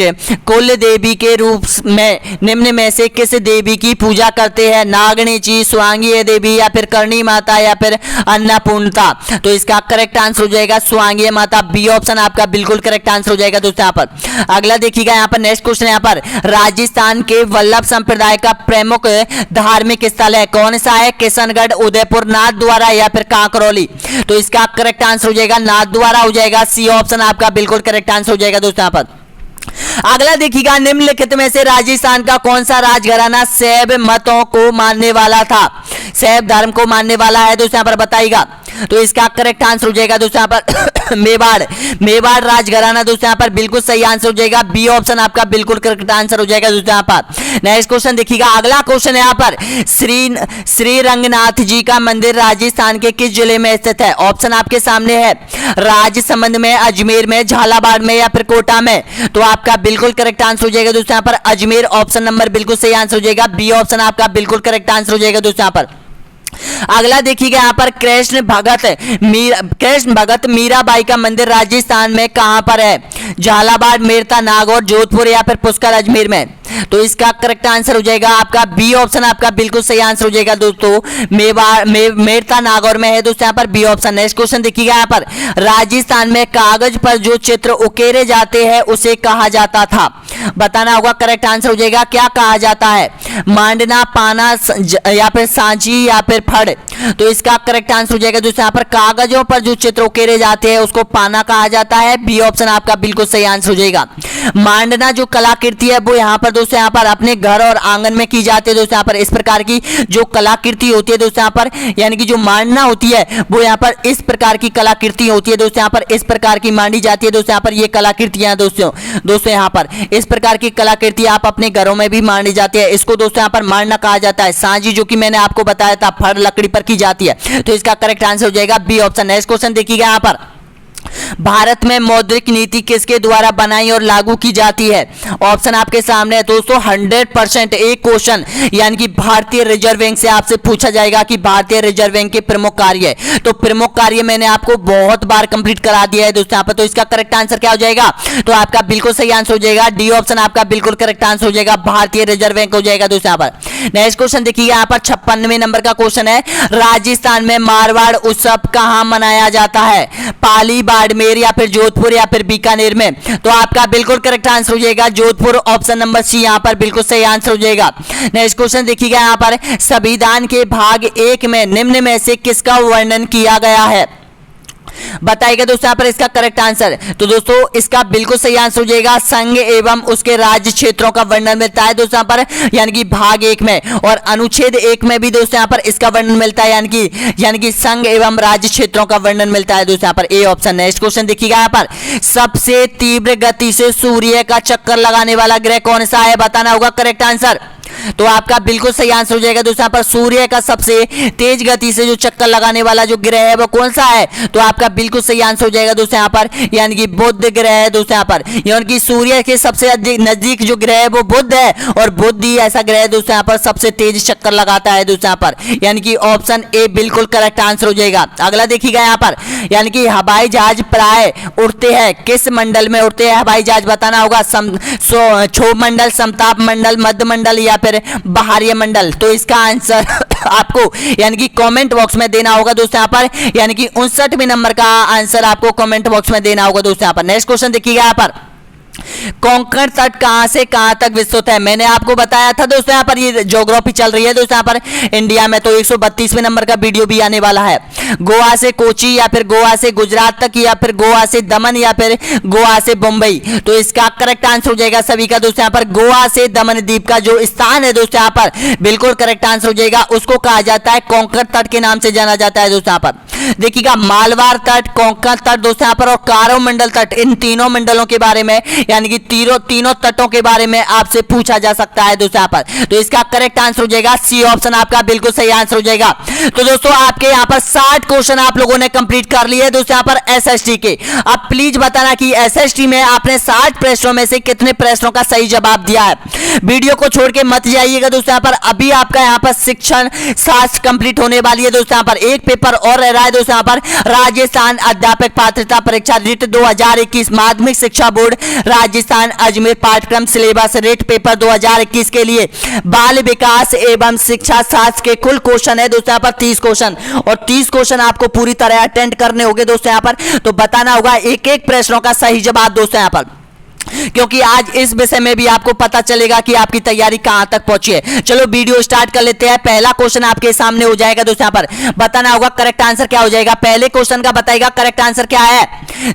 कुल देवी के रूप में निम्न में से किस देवी की पूजा करते हैं? नागणेची, स्वांगीय देवी, या फिर करणी माता, या फिर अन्नपूर्णा? तो इसका करेक्ट आंसर हो जाएगा स्वांगीय माता। बी ऑप्शन आपका बिल्कुल करेक्ट आंसर हो जाएगा दोस्तों यहाँ पर। अगला देखिएगा यहाँ पर नेक्स्ट क्वेश्चन यहाँ पर, राजस्थान के वल्लभ संप्रदाय का प्रमुख धार्मिक स्थल है, कौन सा है? किशनगढ़, उदयपुर, नाथद्वारा, या फिर कांकरौली? तो इसका करेक्ट आंसर हो जाएगा नाथद्वारा हो जाएगा। सी ऑप्शन आपका बिल्कुल करेक्ट आंसर हो जाएगा दोस्तों यहाँ पर। अगला देखिएगा, निम्नलिखित में से राजस्थान का कौन सा राजघराना शैव मतों को मानने वाला था? शैव धर्म को मानने वाला है दोस्तों यहाँ पर, बताइएगा। तो इसका करेक्ट आंसर हो जाएगा दोस्तों यहाँ पर मेवाड़। मेवाड़ राजघराना दोस्तों यहाँ पर बिल्कुल सही आंसर हो जाएगा। बी ऑप्शन आपका बिल्कुल करेक्ट आंसर हो जाएगा दोस्तों यहाँ पर। नेक्स्ट क्वेश्चन देखिएगा, अगला क्वेश्चन है यहाँ पर, श्री रंगनाथ जी का मंदिर राजस्थान के किस जिले में स्थित है? ऑप्शन आपके सामने है, राजसमंद में, अजमेर में, झालावाड़ में, या फिर कोटा में? तो आपका बिल्कुल करेक्ट आंसर हो जाएगा दोस्तों यहाँ पर अजमेर। ऑप्शन नंबर बिल्कुल सही आंसर हो जाएगा। बी ऑप्शन आपका बिल्कुल करेक्ट आंसर हो जाएगा दोस्तों यहाँ पर। अगला देखिएगा यहाँ पर, कृष्ण भगत मीराबाई का मंदिर राजस्थान में कहां पर है? झालावाड़, मेरठा, नागौर, जोधपुर, या फिर पुष्कर, अजमेर में? तो इसका करेक्ट आंसर हो जाएगा आपका बी ऑप्शन आपका बिल्कुल सही आंसर हो जाएगा दोस्तों, मेरठा, नागौर में है दोस्तों यहाँ पर, बी ऑप्शन। नेक्स्ट क्वेश्चन देखिएगा यहाँ पर, राजस्थान में कागज पर जो चित्र उकेरे जाते हैं उसे कहा जाता था? बताना होगा करेक्ट आंसर हो जाएगा। क्या कहा जाता है? मांडना, पाना, या फिर सांझी, या फिर फड़? तो इसका करेक्ट आंसर हो जाएगा दोस्तों यहाँ पर, कागजों पर जो चित्र उकेरे जाते हैं उसको पाना कहा जाता है। बी ऑप्शन आपका बिल्कुल सही आंसर हो जाएगा। मांडना जो कलाकृति है वो यहाँ पर दोस्तों यहाँ पर अपने घर और आंगन में की जाती है दोस्तों यहाँ पर। इस प्रकार की जो कलाकृति होती है दोस्तों यहाँ पर, यानी कि जो मांडना होती है वो यहाँ पर इस प्रकार की कलाकृति होती है दोस्तों यहाँ पर, इस प्रकार की मांडी जाती है दोस्तों यहाँ पर, ये कलाकृतियां दोस्तों यहाँ पर इस प्रकार की कलाकृति आप अपने घरों में भी मांडी जाती है, इसको दोस्तों यहाँ पर मांडना कहा जाता है। सांझी जो कि मैंने आपको बताया था फड़ लकड़ी पर की जाती है, तो इसका करेक्ट आंसर हो जाएगा बी ऑप्शन। नेक्स्ट क्वेश्चन देखिएगा यहाँ पर, भारत में मौद्रिक नीति किसके द्वारा बनाई और लागू की जाती है? ऑप्शन आपके सामने है दोस्तों। 100% एक क्वेश्चन यानी कि भारतीय रिजर्व बैंक से आपसे पूछा जाएगा कि भारतीय रिजर्व बैंक के प्रमुख कार्य, तो प्रमुख कार्य मैंने आपको बहुत बार कंप्लीट करा दिया है दोस्तों यहाँ पर। तो इसका करेक्ट आंसर क्या हो जाएगा? तो आपका बिल्कुल सही आंसर हो जाएगा डी ऑप्शन आपका बिल्कुल करेक्ट आंसर हो जाएगा, भारतीय रिजर्व बैंक हो जाएगा दोस्तों यहाँ पर। नेक्स्ट क्वेश्चन देखिए यहाँ पर 56वें नंबर का क्वेश्चन है, राजस्थान में मारवाड़ उत्सव कहां मनाया जाता है? पाली, बाड़मेर, या फिर जोधपुर, या फिर बीकानेर में? तो आपका बिल्कुल करेक्ट आंसर हो जाएगा जोधपुर। ऑप्शन नंबर सी यहां पर बिल्कुल सही आंसर हो जाएगा। नेक्स्ट क्वेश्चन देखिएगा यहां पर, संविधान के भाग 1 में निम्न में से किसका वर्णन किया गया है? बताइएगा दोस्तों यहाँ पर इसका करेक्ट आंसर। तो दोस्तों इसका बिल्कुल सही आंसर हो जाएगा संघ एवं उसके राज्य क्षेत्रों का वर्णन मिलता है दोस्तों यहाँ पर, यानी कि भाग 1 में, और अनुच्छेद 1 में भी दोस्तों यहाँ पर इसका वर्णन मिलता है, यानी कि संघ एवं राज्य क्षेत्रों का वर्णन मिलता है दोस्तों यहाँ पर, ए ऑप्शन। नेक्स्ट क्वेश्चन देखिएगा यहाँ पर, सबसे तीव्र गति से सूर्य का चक्कर लगाने वाला ग्रह कौन सा है, बताना होगा करेक्ट आंसर। तो आपका बिल्कुल सही आंसर हो जाएगा दोस्तों यहाँ पर, सूर्य का सबसे तेज गति से जो चक्कर लगाने वाला जो ग्रह है वो कौन सा है, तो आपका बिल्कुल सही आंसर हो जाएगा दोस्तों यहाँ पर, यानी कि बुध ग्रह है दोस्तों यहाँ पर, यानी कि सूर्य के सबसे नजदीक जो ग्रह है वो बुध है, और बुध ही ऐसा ग्रह है दोस्तों यहाँ पर सबसे तेज चक्कर लगाता है दोस्तों यहाँ पर, यानी कि ऑप्शन ए बिल्कुल करेक्ट आंसर हो जाएगा। अगला देखिएगा यहाँ पर, यानी कि हवाई जहाज प्राय उड़ते हैं किस मंडल में उड़ते हैं हवाई जहाज, बताना होगा क्षोभ मंडल, समताप मंडल, मध्य मंडल या फिर बाहरी मंडल। तो इसका आंसर आपको यानी कि कमेंट बॉक्स में देना होगा दोस्तों यहाँ पर, यानी कि 59वें नंबर का आंसर आपको कमेंट बॉक्स में देना होगा दोस्तों यहाँ पर। नेक्स्ट क्वेश्चन देखिएगा यहाँ पर, कोंकण तट कहां से कहां तक विस्तृत है, मैंने आपको बताया था दोस्तों यहाँ पर, ये ज्योग्राफी चल रही है दोस्तों यहाँ पर इंडिया में, तो 132वें नंबर का वीडियो भी आने वाला है। गोवा से कोची या फिर गोवा से गुजरात तक या फिर गोवा से दमन या फिर गोवा से मुंबई, तो इसका करेक्ट आंसर हो जाएगा सभी का दोस्तों यहाँ पर, गोवा से दमन द्वीप का जो स्थान है दोस्तों यहाँ पर बिल्कुल करेक्ट आंसर हो जाएगा, उसको कहा जाता है कोंकण तट के नाम से जाना जाता है दोस्तों यहाँ पर। देखिएगा मालवार तट, कोंकण तट दोस्तों यहाँ पर, और कारोमंडल तट, इन तीनों मंडलों के बारे में यानी कि तीनों तटों के बारे में आपसे पूछा जा सकता है दोस्तों यहाँ पर, तो इसका करेक्ट आंसर हो जाएगा सी ऑप्शन आपका बिल्कुल सही आंसर हो जाएगा। तो दोस्तों आपके यहाँ पर 60 क्वेश्चन आप लोगों ने कंप्लीट कर लिए दोस्तों यहाँ पर एसएसटी के। अब प्लीज बताना कि एसएसटी में आपने 60 प्रश्नों में से कितने प्रश्नों का सही जवाब दिया है। वीडियो को छोड़ के मत जाइएगा दोस्तों यहाँ पर, अभी आपका यहाँ पर शिक्षण शास्त्र कंप्लीट होने वाली है दोस्तों यहाँ पर, एक पेपर और रह रहा है दोस्तों यहाँ पर, राजस्थान अध्यापक पात्रता परीक्षा रिट 2021 माध्यमिक शिक्षा बोर्ड राजस्थान अजमेर पाठ्यक्रम सिलेबस रेट पेपर 2021 के लिए बाल विकास एवं शिक्षा शास्त्र के कुल क्वेश्चन है दोस्तों यहाँ पर 30 क्वेश्चन, और 30 क्वेश्चन आपको पूरी तरह अटेंड करने होंगे दोस्तों यहाँ पर, तो बताना होगा एक एक प्रश्नों का सही जवाब दोस्तों यहाँ पर, क्योंकि आज इस विषय में भी आपको पता चलेगा कि आपकी तैयारी कहां तक पहुंची है। चलो वीडियो स्टार्ट कर लेते हैं। पहला क्वेश्चन आपके सामने हो जाएगा दोस्तों यहाँ पर, बताना होगा करेक्ट आंसर क्या हो जाएगा। पहले क्वेश्चन का बताएगा करेक्ट आंसर क्या है,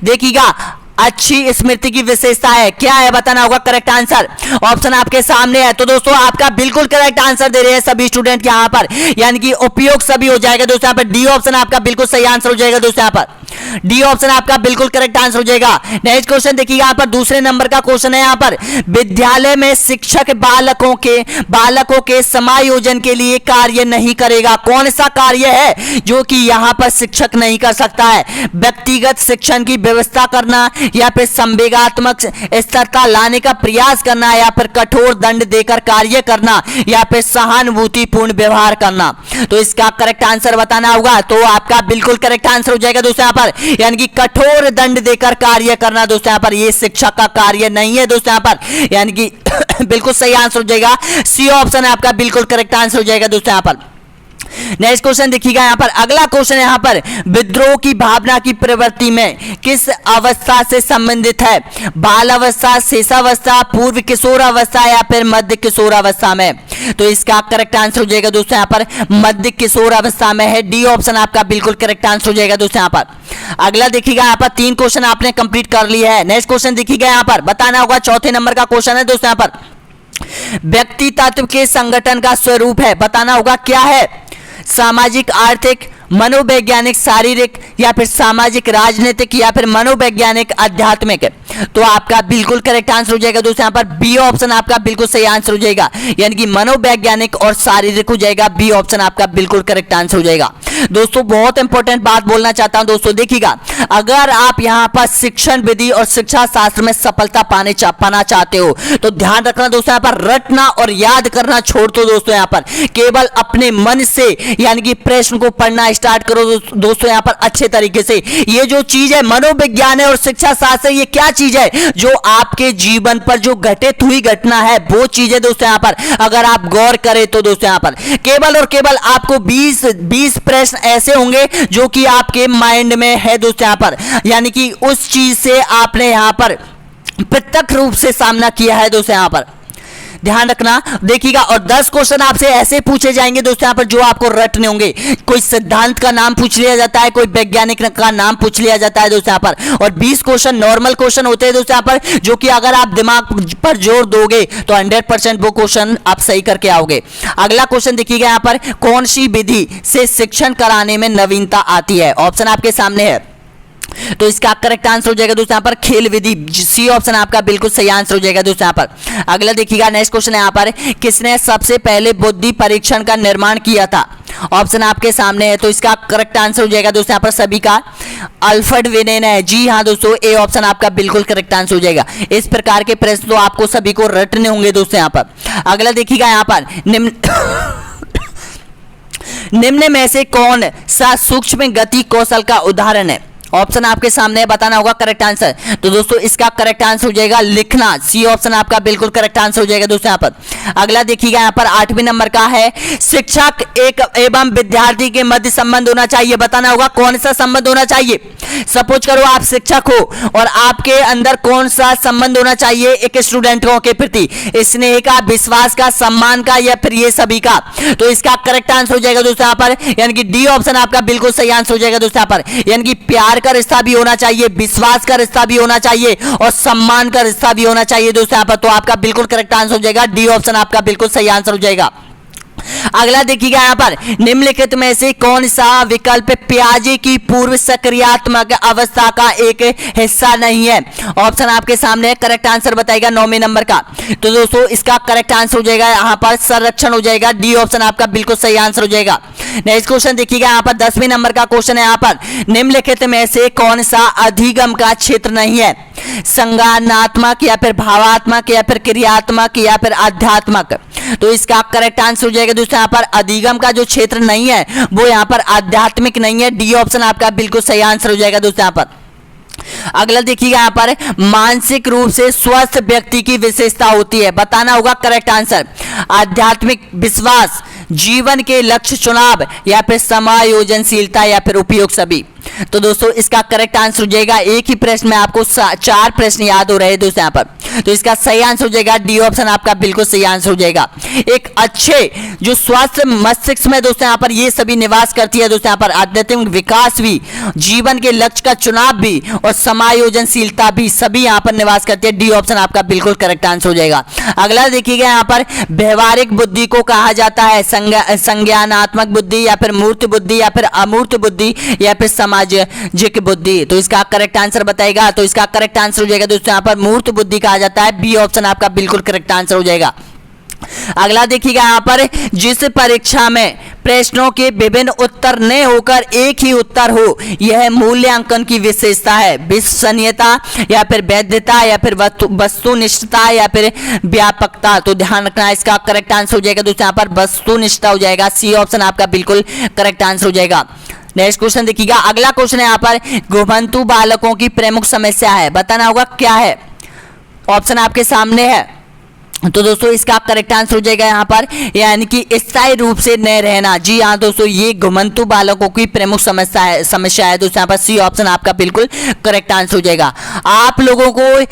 देखिएगा अच्छी स्मृति की विशेषता है, क्या है बताना होगा करेक्ट आंसर, ऑप्शन आपके सामने है। तो दोस्तों आपका बिल्कुल करेक्ट आंसर दे रहे हैं सभी स्टूडेंट यहाँ पर, यानी कि उपयोग सभी हो जाएगा दोस्तों यहाँ पर, डी ऑप्शन आपका बिल्कुल सही आंसर हो जाएगा दोस्तों यहाँ पर, डी ऑप्शन आपका बिल्कुल करेक्ट आंसर हो जाएगा। नेक्स्ट क्वेश्चन देखिएगा यहाँ पर, दूसरे नंबर का क्वेश्चन है यहाँ पर, विद्यालय में शिक्षक बालकों के समायोजन के लिए कार्य नहीं करेगा, कौन सा कार्य है जो कि यहाँ पर शिक्षक नहीं कर सकता है, व्यक्तिगत शिक्षण की व्यवस्था करना या फिर संवेगात्मक स्थिरता लाने का प्रयास करना या फिर कठोर दंड देकर कार्य करना या फिर सहानुभूतिपूर्ण व्यवहार करना। तो इसका करेक्ट आंसर बताना होगा, तो आपका बिल्कुल करेक्ट आंसर हो जाएगा दोस्तों यहाँ पर, यानी कि कठोर दंड देकर कार्य करना दोस्तों यहाँ पर, ये शिक्षक का कार्य नहीं है दोस्तों यहाँ पर, यानी कि बिल्कुल सही आंसर हो जाएगा, सी ऑप्शन आपका बिल्कुल करेक्ट आंसर हो जाएगा दोस्तों यहाँ पर। नेक्स्ट क्वेश्चन देखिएगा यहाँ पर, अगला क्वेश्चन यहाँ पर, विद्रोह की भावना की प्रवृत्ति में किस अवस्था से संबंधित है, बाल अवस्था, शेषावस्था, पूर्व किशोर अवस्था या फिर मध्य किशोर अवस्था में। तो इसका करेक्ट आंसर हो जाएगा दोस्तों यहाँ पर, मध्य किशोर अवस्था में है, डी ऑप्शन आपका बिल्कुल करेक्ट आंसर हो जाएगा दोस्तों यहाँ पर। अगला देखिएगा यहाँ पर, 3 क्वेश्चन आपने कंप्लीट कर लिए है। नेक्स्ट क्वेश्चन देखिएगा यहाँ पर, बताना होगा चौथे नंबर का क्वेश्चन है दोस्तों यहाँ पर, व्यक्ति तत्व के संगठन का स्वरूप है, बताना होगा क्या है, सामाजिक, आर्थिक, मनोवैज्ञानिक, शारीरिक या फिर सामाजिक, राजनीतिक या फिर मनोवैज्ञानिक, आध्यात्मिक। तो आपका बिल्कुल करेक्ट आंसर हो जाएगा दोस्तों यहाँ पर, बी ऑप्शन आपका बिल्कुल सही आंसर हो जाएगा, यानी कि मनोवैज्ञानिक और शारीरिक हो जाएगा, बी ऑप्शन आपका बिल्कुल करेक्ट आंसर हो जाएगा। दोस्तों बहुत इंपॉर्टेंट बात बोलना चाहता हूं दोस्तों, देखिएगा अगर आप यहाँ पर शिक्षण विधि और शिक्षा शास्त्र में सफलता पाना चाहते हो तो ध्यान रखना दोस्तों, यहाँ पर रटना और याद करना छोड़ दो दोस्तों, यहाँ पर केवल अपने मन से यानी कि प्रश्न को पढ़ना स्टार्ट करो दोस्तों यहाँ पर अच्छे तरीके से। ये जो चीज है मनोविज्ञान है और शिक्षा शास्त्र, ये क्या चीज है, जो आपके जीवन पर जो घटित हुई घटना है वो चीज है दोस्तों यहाँ पर, अगर आप गौर करें तो दोस्तों यहाँ पर केवल और केवल आपको 20 प्रश्न ऐसे होंगे जो कि आपके माइंड में है दोस्तों यहाँ पर, यानी कि उस चीज से आपने यहाँ पर प्रत्यक्ष रूप से सामना किया है दोस्तों यहाँ पर। ध्यान रखना, देखिएगा। और 10 क्वेश्चन आपसे ऐसे पूछे जाएंगे दोस्तों यहाँ पर जो आपको रटने होंगे। कोई सिद्धांत का नाम पूछ लिया जाता है, कोई वैज्ञानिक का नाम पूछ लिया जाता है दोस्तों यहाँ पर। और 20 क्वेश्चन नॉर्मल क्वेश्चन होते हैं दोस्तों यहाँ पर, जो कि अगर आप दिमाग पर जोर दोगे तो 100% वो क्वेश्चन आप सही करके आओगे। अगला क्वेश्चन देखिएगा यहाँ पर, कौन सी विधि से शिक्षण कराने में नवीनता आती है? ऑप्शन आपके सामने है, तो इसका करेक्ट आंसर हो जाएगा दोस्तों यहाँ पर खेल विधि। सी ऑप्शन आपका बिल्कुल सही आंसर हो जाएगा दोस्तों यहाँ पर। अगला देखिएगा, नेक्स्ट क्वेश्चन है यहाँ पर, किसने सबसे पहले बुद्धि परीक्षण का निर्माण किया था? ऑप्शन आपके सामने है, तो इसका करेक्ट आंसर हो जाएगा दोस्तों यहाँ पर सभी का अल्फ्रेड वेनेन है। जी हाँ दोस्तों, ए ऑप्शन आपका बिल्कुल करेक्ट आंसर हो जाएगा। इस प्रकार के प्रश्न तो आपको सभी को रटने होंगे दोस्तों यहाँ पर। अगला देखिएगा यहाँ पर, निम्न में से कौन सा सूक्ष्म गति कौशल का उदाहरण है? ऑप्शन आपके सामने बताना होगा करेक्ट आंसर। तो दोस्तों इसका करेक्ट आंसर हो जाएगा लिखना। सी ऑप्शन आपका बिल्कुल करेक्ट आंसर हो जाएगा दोस्तों यहाँ पर। अगला देखिएगा यहाँ पर 8वें नंबर का है, शिक्षक एक एवं विद्यार्थी के मध्य संबंध होना चाहिए। बताना होगा कौन सा संबंध होना चाहिए। सपोज करो आप शिक्षक हो और आपके अंदर कौन सा संबंध होना चाहिए एक स्टूडेंटों के प्रति? स्नेह का, विश्वास का, सम्मान का, या फिर ये सभी का? तो इसका करेक्ट आंसर हो जाएगा दोस्तों यहाँ पर, यानी कि डी ऑप्शन आपका बिल्कुल सही आंसर हो जाएगा दोस्तों यहाँ पर। यानी कि प्यार का रिश्ता भी होना चाहिए, विश्वास का रिश्ता भी होना चाहिए और सम्मान का रिश्ता भी होना चाहिए दोस्तों यहाँ पर। तो आपका बिल्कुल करेक्ट आंसर हो जाएगा डी ऑप्शन आपका बिल्कुल सही आंसर हो जाएगा। अगला देखिएगा यहाँ पर, निम्नलिखित में से कौन सा विकल्प प्याजे की पूर्व सक्रियात्मक अवस्था का एक हिस्सा नहीं है? ऑप्शन आपके सामने है, करेक्ट आंसर बताएगा 9वें नंबर का। तो दोस्तों इसका करेक्ट आंसर हो जाएगा यहाँ पर संरक्षण हो जाएगा। डी ऑप्शन आपका बिल्कुल सही आंसर हो जाएगा। नेक्स्ट क्वेश्चन देखिएगा यहाँ पर 10वें नंबर का क्वेश्चन है यहाँ पर, निम्नलिखित में से कौन सा अधिगम का क्षेत्र नहीं है? संज्ञानात्मक, या फिर भावात्मक, या फिर क्रियात्मक, या फिर आध्यात्मक? तो इसका करेक्ट आंसर हो जाएगा दोस्तों यहाँ पर अधिगम का जो क्षेत्र नहीं है वो यहाँ पर आध्यात्मिक नहीं है। डी ऑप्शन आपका बिल्कुल सही आंसर हो जाएगा दोस्तों यहाँ पर। अगला देखिएगा यहाँ पर, मानसिक रूप से स्वस्थ व्यक्ति की विशेषता होती है। बताना होगा करेक्ट आंसर। आध्यात्मिक विश्वास, जीवन के लक्ष्य चुनाव, या फिर समायोजनशीलता, या फिर उपयोग सभी? तो दोस्तों इसका करेक्ट आंसर हो जाएगा, एक ही प्रश्न में आपको 4 प्रश्न याद हो रहे हैं दोस्तों यहाँ पर। तो इसका सही आंसर हो जाएगा डी ऑप्शन आपका बिल्कुल सही आंसर हो जाएगा। एक अच्छे जो स्वस्थ मस्तिष्क में दोस्तों यहाँ पर ये सभी निवास करती है दोस्तों यहाँ पर, आध्यात्मिक विकास भी, जीवन के लक्ष्य का चुनाव भी और समायोजनशीलता भी, सभी यहाँ पर निवास करती है। डी ऑप्शन आपका बिल्कुल करेक्ट आंसर हो जाएगा। अगला देखिएगा यहाँ पर, व्यवहारिक बुद्धि को कहा जाता है संज्ञानात्मक बुद्धि, या फिर मूर्त बुद्धि, या फिर अमूर्त बुद्धि, या फिर सामाजिक बुद्धि? तो इसका करेक्ट आंसर बताएगा। तो इसका करेक्ट आंसर हो जाएगा दोस्तों यहाँ पर मूर्त बुद्धि कहा जाता है। बी ऑप्शन आपका बिल्कुल करेक्ट आंसर हो जाएगा। अगला देखिएगा यहाँ पर, जिस परीक्षा में प्रश्नों के विभिन्न उत्तर न होकर एक ही उत्तर हो, यह मूल्यांकन की विशेषता है। विश्वसनीयता, या फिर वैधता, या फिर वस्तुनिष्ठता, या फिर व्यापकता? तो ध्यान रखना इसका करेक्ट आंसर हो जाएगा दोस्तों यहाँ पर वस्तुनिष्ठता हो जाएगा। सी ऑप्शन आपका बिल्कुल करेक्ट आंसर हो जाएगा। नेक्स्ट क्वेश्चन देखिएगा, अगला क्वेश्चन है यहाँ पर, घुमंतु बालकों की प्रमुख समस्या है। बताना होगा क्या है। ऑप्शन आपके सामने है, तो दोस्तों इसका करेक्ट आंसर हो जाएगा यहाँ पर, यानी कि स्थायी रूप से न रहना। जी हाँ दोस्तों, ये घुमंतु बालकों की प्रमुख समस्या है दोस्तों यहाँ पर। सी ऑप्शन आपका बिल्कुल करेक्ट आंसर हो जाएगा। आप लोगों को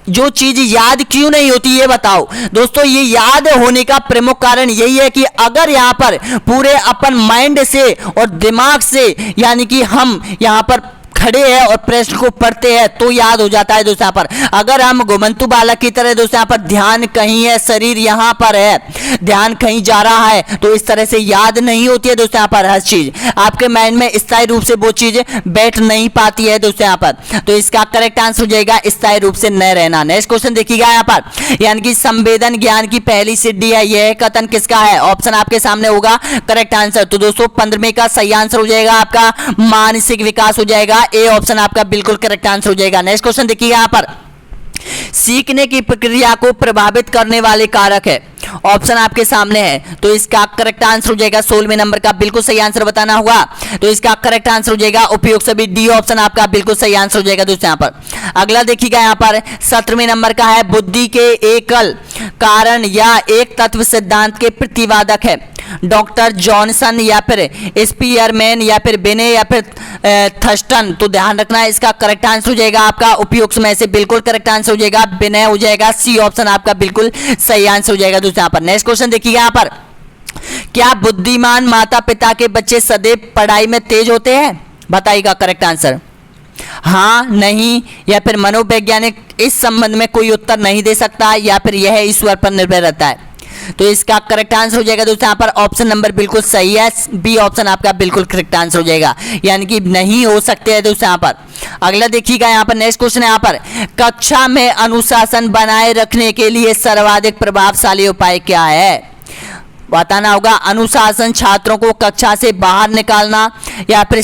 जो चीज याद क्यों नहीं होती ये बताओ दोस्तों। ये याद होने का प्रमुख कारण यही है कि अगर यहाँ पर पूरे अपन माइंड से और दिमाग से, यानी कि हम यहाँ पर खड़े हैं और प्रश्न को पढ़ते हैं तो याद हो जाता है दोस्तों यहाँ पर। अगर हम घुमंतु बालक की तरह दोस्तों यहाँ पर ध्यान कहीं है, शरीर यहाँ पर है, ध्यान कहीं जा रहा है, तो इस तरह से याद नहीं होती है दोस्तों यहाँ पर। हर चीज आपके माइंड में स्थायी रूप से वो चीज बैठ नहीं पाती है दोस्तों यहाँ पर। तो इसका करेक्ट आंसर हो जाएगा स्थायी रूप से न रहना। नेक्स्ट क्वेश्चन देखिएगा यहाँ पर, यानी कि संवेदन ज्ञान की पहली सिद्धि है, यह कथन किसका है? ऑप्शन आपके सामने होगा करेक्ट आंसर। तो दोस्तों 15वें का सही आंसर हो जाएगा आपका मानसिक विकास हो जाएगा। ए ऑप्शन आपका बिल्कुल करेक्ट आंसर हो जाएगा। नेक्स्ट क्वेश्चन देखिए यहाँ पर, सीखने की प्रक्रिया को प्रभावित करने वाले कारक है। ऑप्शन आपके सामने है, तो इसका करेक्ट आंसर हो जाएगा 16वें नंबर का बिल्कुल सही आंसर बताना होगा। तो इसका करेक्ट आंसर हो जाएगा उपयोग सभी। डी ऑप्शन आपका बिल्कुल सही आंसर हो जाएगा दोस्तों यहाँ पर। अगला देखिएगा यहाँ पर 17वें नंबर का है, बुद्धि के एकल कारण या एक तत्व सिद्धांत के प्रतिवादक है। डॉक्टर जॉनसन या फिर स्पीयरमैन या फिर बेने या फिर थर्स्टन। तो ध्यान रखना है, इसका करेक्ट आंसर हो जाएगा आपका उपयुक्त में से बिल्कुल करेक्ट आंसर हो जाएगा बेने हो जाएगा। सी ऑप्शन आपका बिल्कुल सही आंसर हो जाएगा दोस्तों। यहाँ पर नेक्स्ट क्वेश्चन देखिएगा यहाँ पर, क्या बुद्धिमान माता पिता के बच्चे सदैव पढ़ाई में तेज होते हैं? बताइएगा करेक्ट आंसर। हाँ, नहीं, या फिर मनोवैज्ञानिक इस संबंध में कोई उत्तर नहीं दे सकता, या फिर यह ईश्वर पर निर्भर रहता है। तो इसका करेक्ट आंसर हो जाएगा दोस्तों यहाँ पर ऑप्शन नंबर बिल्कुल सही है, बी ऑप्शन आपका बिल्कुल करेक्ट आंसर हो जाएगा, यानी कि नहीं हो सकते हैं दोस्तों यहाँ पर। अगला देखिएगा यहाँ पर नेक्स्ट क्वेश्चन है यहाँ पर, कक्षा में अनुशासन बनाए रखने के लिए सर्वाधिक प्रभावशाली उपाय क्या है? बताना होगा। अनुशासन छात्रों को कक्षा से बाहर निकालना, या फिर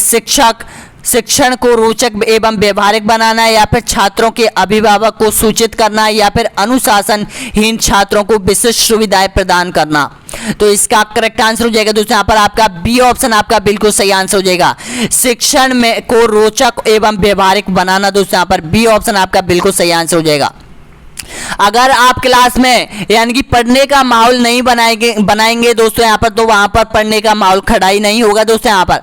शिक्षण को रोचक एवं व्यवहारिक बनाना, या फिर छात्रों के अभिभावक को सूचित करना, या फिर अनुशासनहीन छात्रों को विशिष्ट सुविधाएं प्रदान करना। तो इसका करेक्ट आंसर हो जाएगा दोस्तों यहाँ पर आपका बी ऑप्शन आपका बिल्कुल सही आंसर हो जाएगा। शिक्षण में को रोचक एवं व्यवहारिक बनाना दोस्तों यहाँ पर बी ऑप्शन आपका बिल्कुल सही आंसर हो जाएगा। अगर आप क्लास में यानी कि पढ़ने का माहौल नहीं बनाएंगे दोस्तों यहाँ पर, तो वहां पर पढ़ने का माहौल खड़ा ही नहीं होगा दोस्तों यहाँ पर,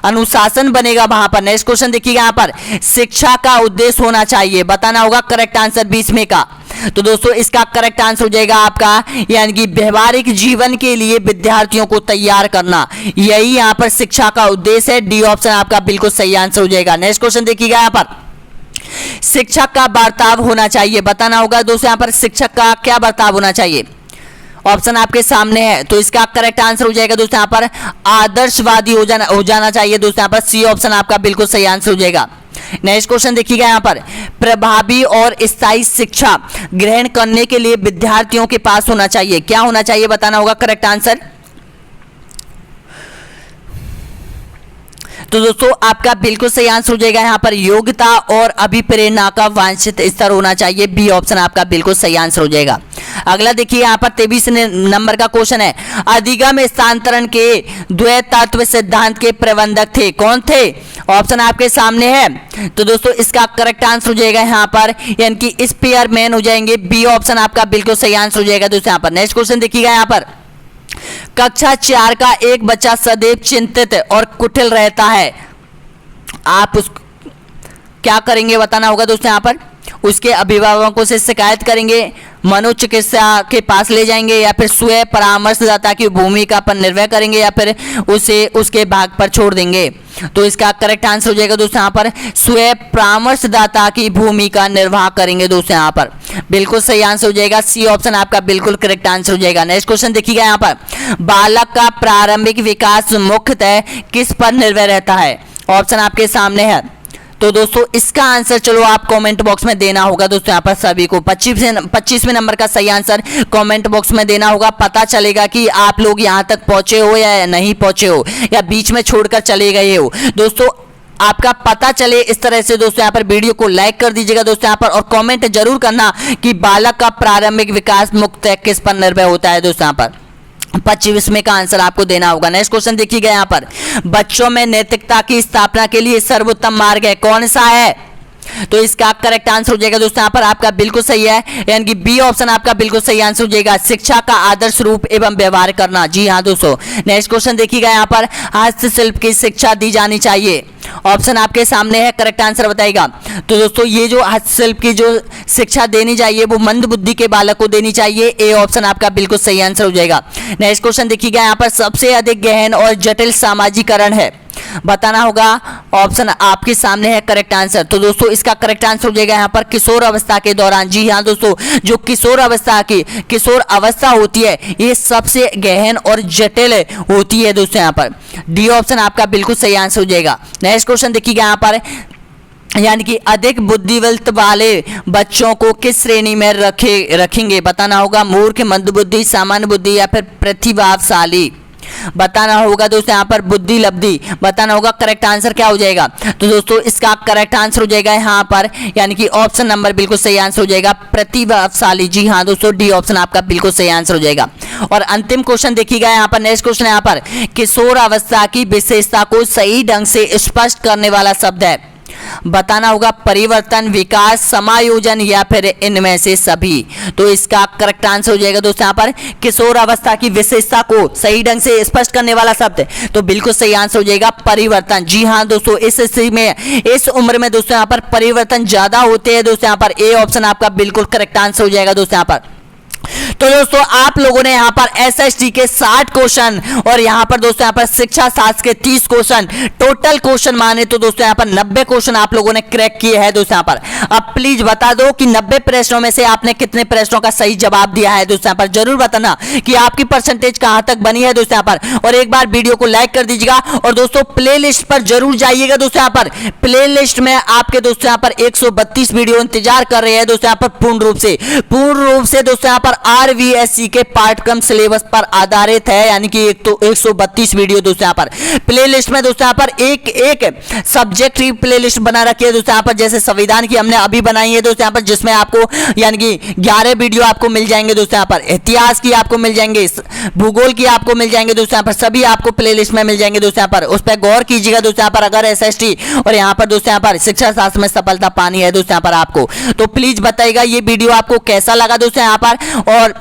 अनुशासन बनेगा वहां पर। नेक्स्ट क्वेश्चन देखिएगा यहाँ पर, शिक्षा का उद्देश्य होना चाहिए, बताना होगा करेक्ट आंसर 20 में का। तो दोस्तों इसका करेक्ट आंसर हो जाएगा आपका, यानी कि व्यवहारिक जीवन के लिए विद्यार्थियों को तैयार करना, यही यहाँ पर शिक्षा का उद्देश्य है। डी ऑप्शन आपका बिल्कुल सही आंसर हो जाएगा। नेक्स्ट क्वेश्चन देखिएगा यहाँ पर, शिक्षक का बर्ताव होना चाहिए, बताना होगा दोस्तों यहाँ पर शिक्षक का क्या बर्ताव होना चाहिए। ऑप्शन आपके सामने है, तो इसका करेक्ट आंसर हो जाएगा दोस्तों यहाँ पर आदर्शवादी हो जाना चाहिए दोस्तों यहाँ पर। सी ऑप्शन आपका बिल्कुल सही आंसर हो जाएगा। नेक्स्ट क्वेश्चन देखिएगा यहाँ पर, प्रभावी और स्थायी शिक्षा ग्रहण करने के लिए विद्यार्थियों के पास होना चाहिए, क्या होना चाहिए? बताना होगा करेक्ट आंसर। तो दोस्तों आपका बिल्कुल सही आंसर हो जाएगा यहाँ पर योग्यता और अभिप्रेरणा का वांछित स्तर होना चाहिए, बी ऑप्शन आपका बिल्कुल सही आंसर हो जाएगा। अगला देखिए यहाँ पर 23 नंबर का क्वेश्चन है, अधिगम स्थानांतरण के द्वैतत्व सिद्धांत के प्रबंधक थे, कौन थे? ऑप्शन आपके सामने है। तो दोस्तों इसका करेक्ट आंसर हो जाएगा यहाँ पर, यानी कि स्पीयरमैन हो जाएंगे, बी ऑप्शन आपका बिल्कुल सही आंसर हो जाएगा दोस्तों यहाँ पर। नेक्स्ट क्वेश्चन देखिएगा यहाँ पर, कक्षा 4 का एक बच्चा सदैव चिंतित और कुटिल रहता है, आप क्या करेंगे? बताना होगा दोस्तों यहाँ पर। उसके अभिभावकों से शिकायत करेंगे, मनोचिकित्सा के पास ले जाएंगे, या फिर स्वयं परामर्शदाता की भूमिका पर निर्भर करेंगे, या फिर उसे उसके भाग पर छोड़ देंगे। तो इसका करेक्ट आंसर हो जाएगा दोस्तों यहाँ पर स्वयं परामर्शदाता की भूमिका निर्वाह करेंगे दोस्तों यहाँ पर, बिल्कुल सही आंसर हो जाएगा। सी ऑप्शन आपका बिल्कुल करेक्ट आंसर हो जाएगा। नेक्स्ट क्वेश्चन देखिएगा यहाँ पर, बालक का प्रारंभिक विकास मुख्यतः किस पर निर्भर रहता है? ऑप्शन आपके सामने है। तो दोस्तों इसका आंसर चलो आप कमेंट बॉक्स में देना होगा दोस्तों यहाँ पर सभी को 25वें नंबर का सही आंसर कमेंट बॉक्स में देना होगा, पता चलेगा कि आप लोग यहाँ तक पहुंचे हो या नहीं पहुंचे हो, या बीच में छोड़कर चले गए हो। दोस्तों आपका पता चले इस तरह से दोस्तों यहाँ पर वीडियो को लाइक कर दीजिएगा दोस्तों यहाँ पर, और कमेंट जरूर करना कि बालक का प्रारंभिक विकास मुख्यतः किस पर निर्भर होता है दोस्तों यहाँ पर। 25वें का आंसर आपको देना होगा। नेक्स्ट क्वेश्चन देखिएगा यहाँ पर, बच्चों में नैतिकता की स्थापना के लिए सर्वोत्तम मार्ग है, कौन सा है? तो इसका करेक्ट आंसर हो जाएगा दोस्तों यहाँ पर आपका बिल्कुल सही है, यानी कि बी ऑप्शन आपका बिल्कुल सही आंसर हो जाएगा, शिक्षा का आदर्श रूप एवं व्यवहार करना। जी हाँ दोस्तों। नेक्स्ट क्वेश्चन देखिएगा यहाँ पर, हस्तशिल्प की शिक्षा दी जानी चाहिए, ऑप्शन आपके सामने है, करेक्ट आंसर बताइएगा। तो दोस्तों ये जो हस्तशिल्प की जो शिक्षा देनी चाहिए वो मंद बुद्धि के बालक को देनी चाहिए, ए ऑप्शन आपका बिल्कुल सही आंसर हो जाएगा। नेक्स्ट क्वेश्चन देखिएगा यहाँ पर, सबसे अधिक गहन और जटिल सामाजिकरण है, बताना होगा, ऑप्शन आपके सामने है, करेक्ट आंसर। तो दोस्तों इसका करेक्ट आंसर हो जाएगा यहाँ पर किशोर अवस्था के दौरान। जी हाँ दोस्तों, जो किशोर अवस्था होती है ये सबसे गहन और जटिल होती है दोस्तों यहाँ पर, डी ऑप्शन आपका बिल्कुल सही आंसर हो जाएगा। नेक्स्ट क्वेश्चन देखिएगा यहाँ पर, यानी कि अधिक बुद्धिवल्त वाले बच्चों को किस श्रेणी में रखेंगे? बताना होगा, मूर्ख, मंदबुद्धि, सामान्य बुद्धि, या फिर प्रतिभाशाली। बताना होगा दोस्तों यहाँ पर बुद्धि लब्धि, बताना होगा करेक्ट आंसर क्या हो जाएगा। तो दोस्तों इसका करेक्ट आंसर हो जाएगा यहाँ पर, यानी कि ऑप्शन नंबर बिल्कुल सही आंसर हो जाएगा, प्रतिभाशाली। जी हाँ दोस्तों, डी ऑप्शन आपका बिल्कुल सही आंसर हो जाएगा। और अंतिम क्वेश्चन देखिएगा यहाँ पर, नेक्स्ट क्वेश्चन यहाँ पर, किशोर अवस्था की विशेषता को सही ढंग से स्पष्ट करने वाला शब्द है, बताना होगा परिवर्तन, विकास, समायोजन या फिर इनमें से सभी। तो इसका करेक्ट आंसर हो जाएगा दोस्तों यहाँ पर किशोर अवस्था की विशेषता को सही ढंग से स्पष्ट करने वाला शब्द, तो बिल्कुल सही आंसर हो जाएगा परिवर्तन। जी हाँ दोस्तों, इस स्थिति में, इस उम्र में दोस्तों यहाँ पर परिवर्तन ज्यादा होते हैं दोस्तों यहाँ पर। ए ऑप्शन आपका बिल्कुल करेक्ट आंसर हो जाएगा दोस्तों यहाँ पर। तो दोस्तों आप लोगों ने यहां पर एसएसटी के 60 क्वेश्चन और यहां पर दोस्तों यहां पर शिक्षा शास्त्र के 30 क्वेश्चन, टोटल क्वेश्चन माने तो दोस्तों यहां पर 90 क्वेश्चन आप लोगों ने क्रैक किए हैं दोस्तों यहां पर। अब प्लीज बता दो कि 90 प्रश्नों में से आपने कितने प्रश्नों का सही जवाब दिया है दोस्तों यहां पर। जरूर बताना कि आपकी परसेंटेज कहां तक बनी है दोस्तों यहां पर। और एक बार वीडियो को लाइक कर दीजिएगा और दोस्तों प्ले लिस्ट पर जरूर जाइएगा दोस्तों यहां पर। प्ले लिस्ट में आपके दोस्तों यहां पर 132 वीडियो इंतजार कर रहे हैं दोस्तों यहां पर पूर्ण रूप से दोस्तों यहां पर आरवीएससी के पाठ्यक्रम सिलेबस पर आधारित है, यानी कि एक तो 132 वीडियो दोस्तों यहाँ पर प्लेलिस्ट में दोस्तों यहाँ पर एक सब्जेक्ट की प्लेलिस्ट बना रखी है दोस्तों यहाँ पर। जैसे संविधान की हमने अभी बनाई है दोस्तों यहाँ पर, जिसमें आपको यानी कि 11 वीडियो आपको मिल जाएंगे दोस्तों यहाँ पर। इतिहास की आपको मिल जाएंगे, भूगोल की आपको मिल जाएंगे दोस्तों यहाँ पर, सभी आपको प्लेलिस्ट में मिल जाएंगे दोस्तों यहाँ पर। उस पर गौर कीजिएगा दोस्तों यहाँ पर। अगर एसएसटी और यहाँ पर दोस्तों यहाँ पर शिक्षा शास्त्र में सफलता पानी है दोस्तों यहाँ पर आपको, तो प्लीज बताइएगा ये वीडियो आपको कैसा लगा दोस्तों यहाँ पर। और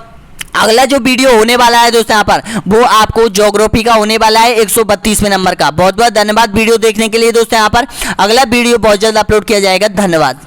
अगला जो वीडियो होने वाला है दोस्तों यहाँ पर वो आपको ज्योग्राफी का होने वाला है 132वें नंबर का। बहुत बहुत धन्यवाद वीडियो देखने के लिए दोस्तों यहाँ पर। अगला वीडियो बहुत जल्द अपलोड किया जाएगा। धन्यवाद।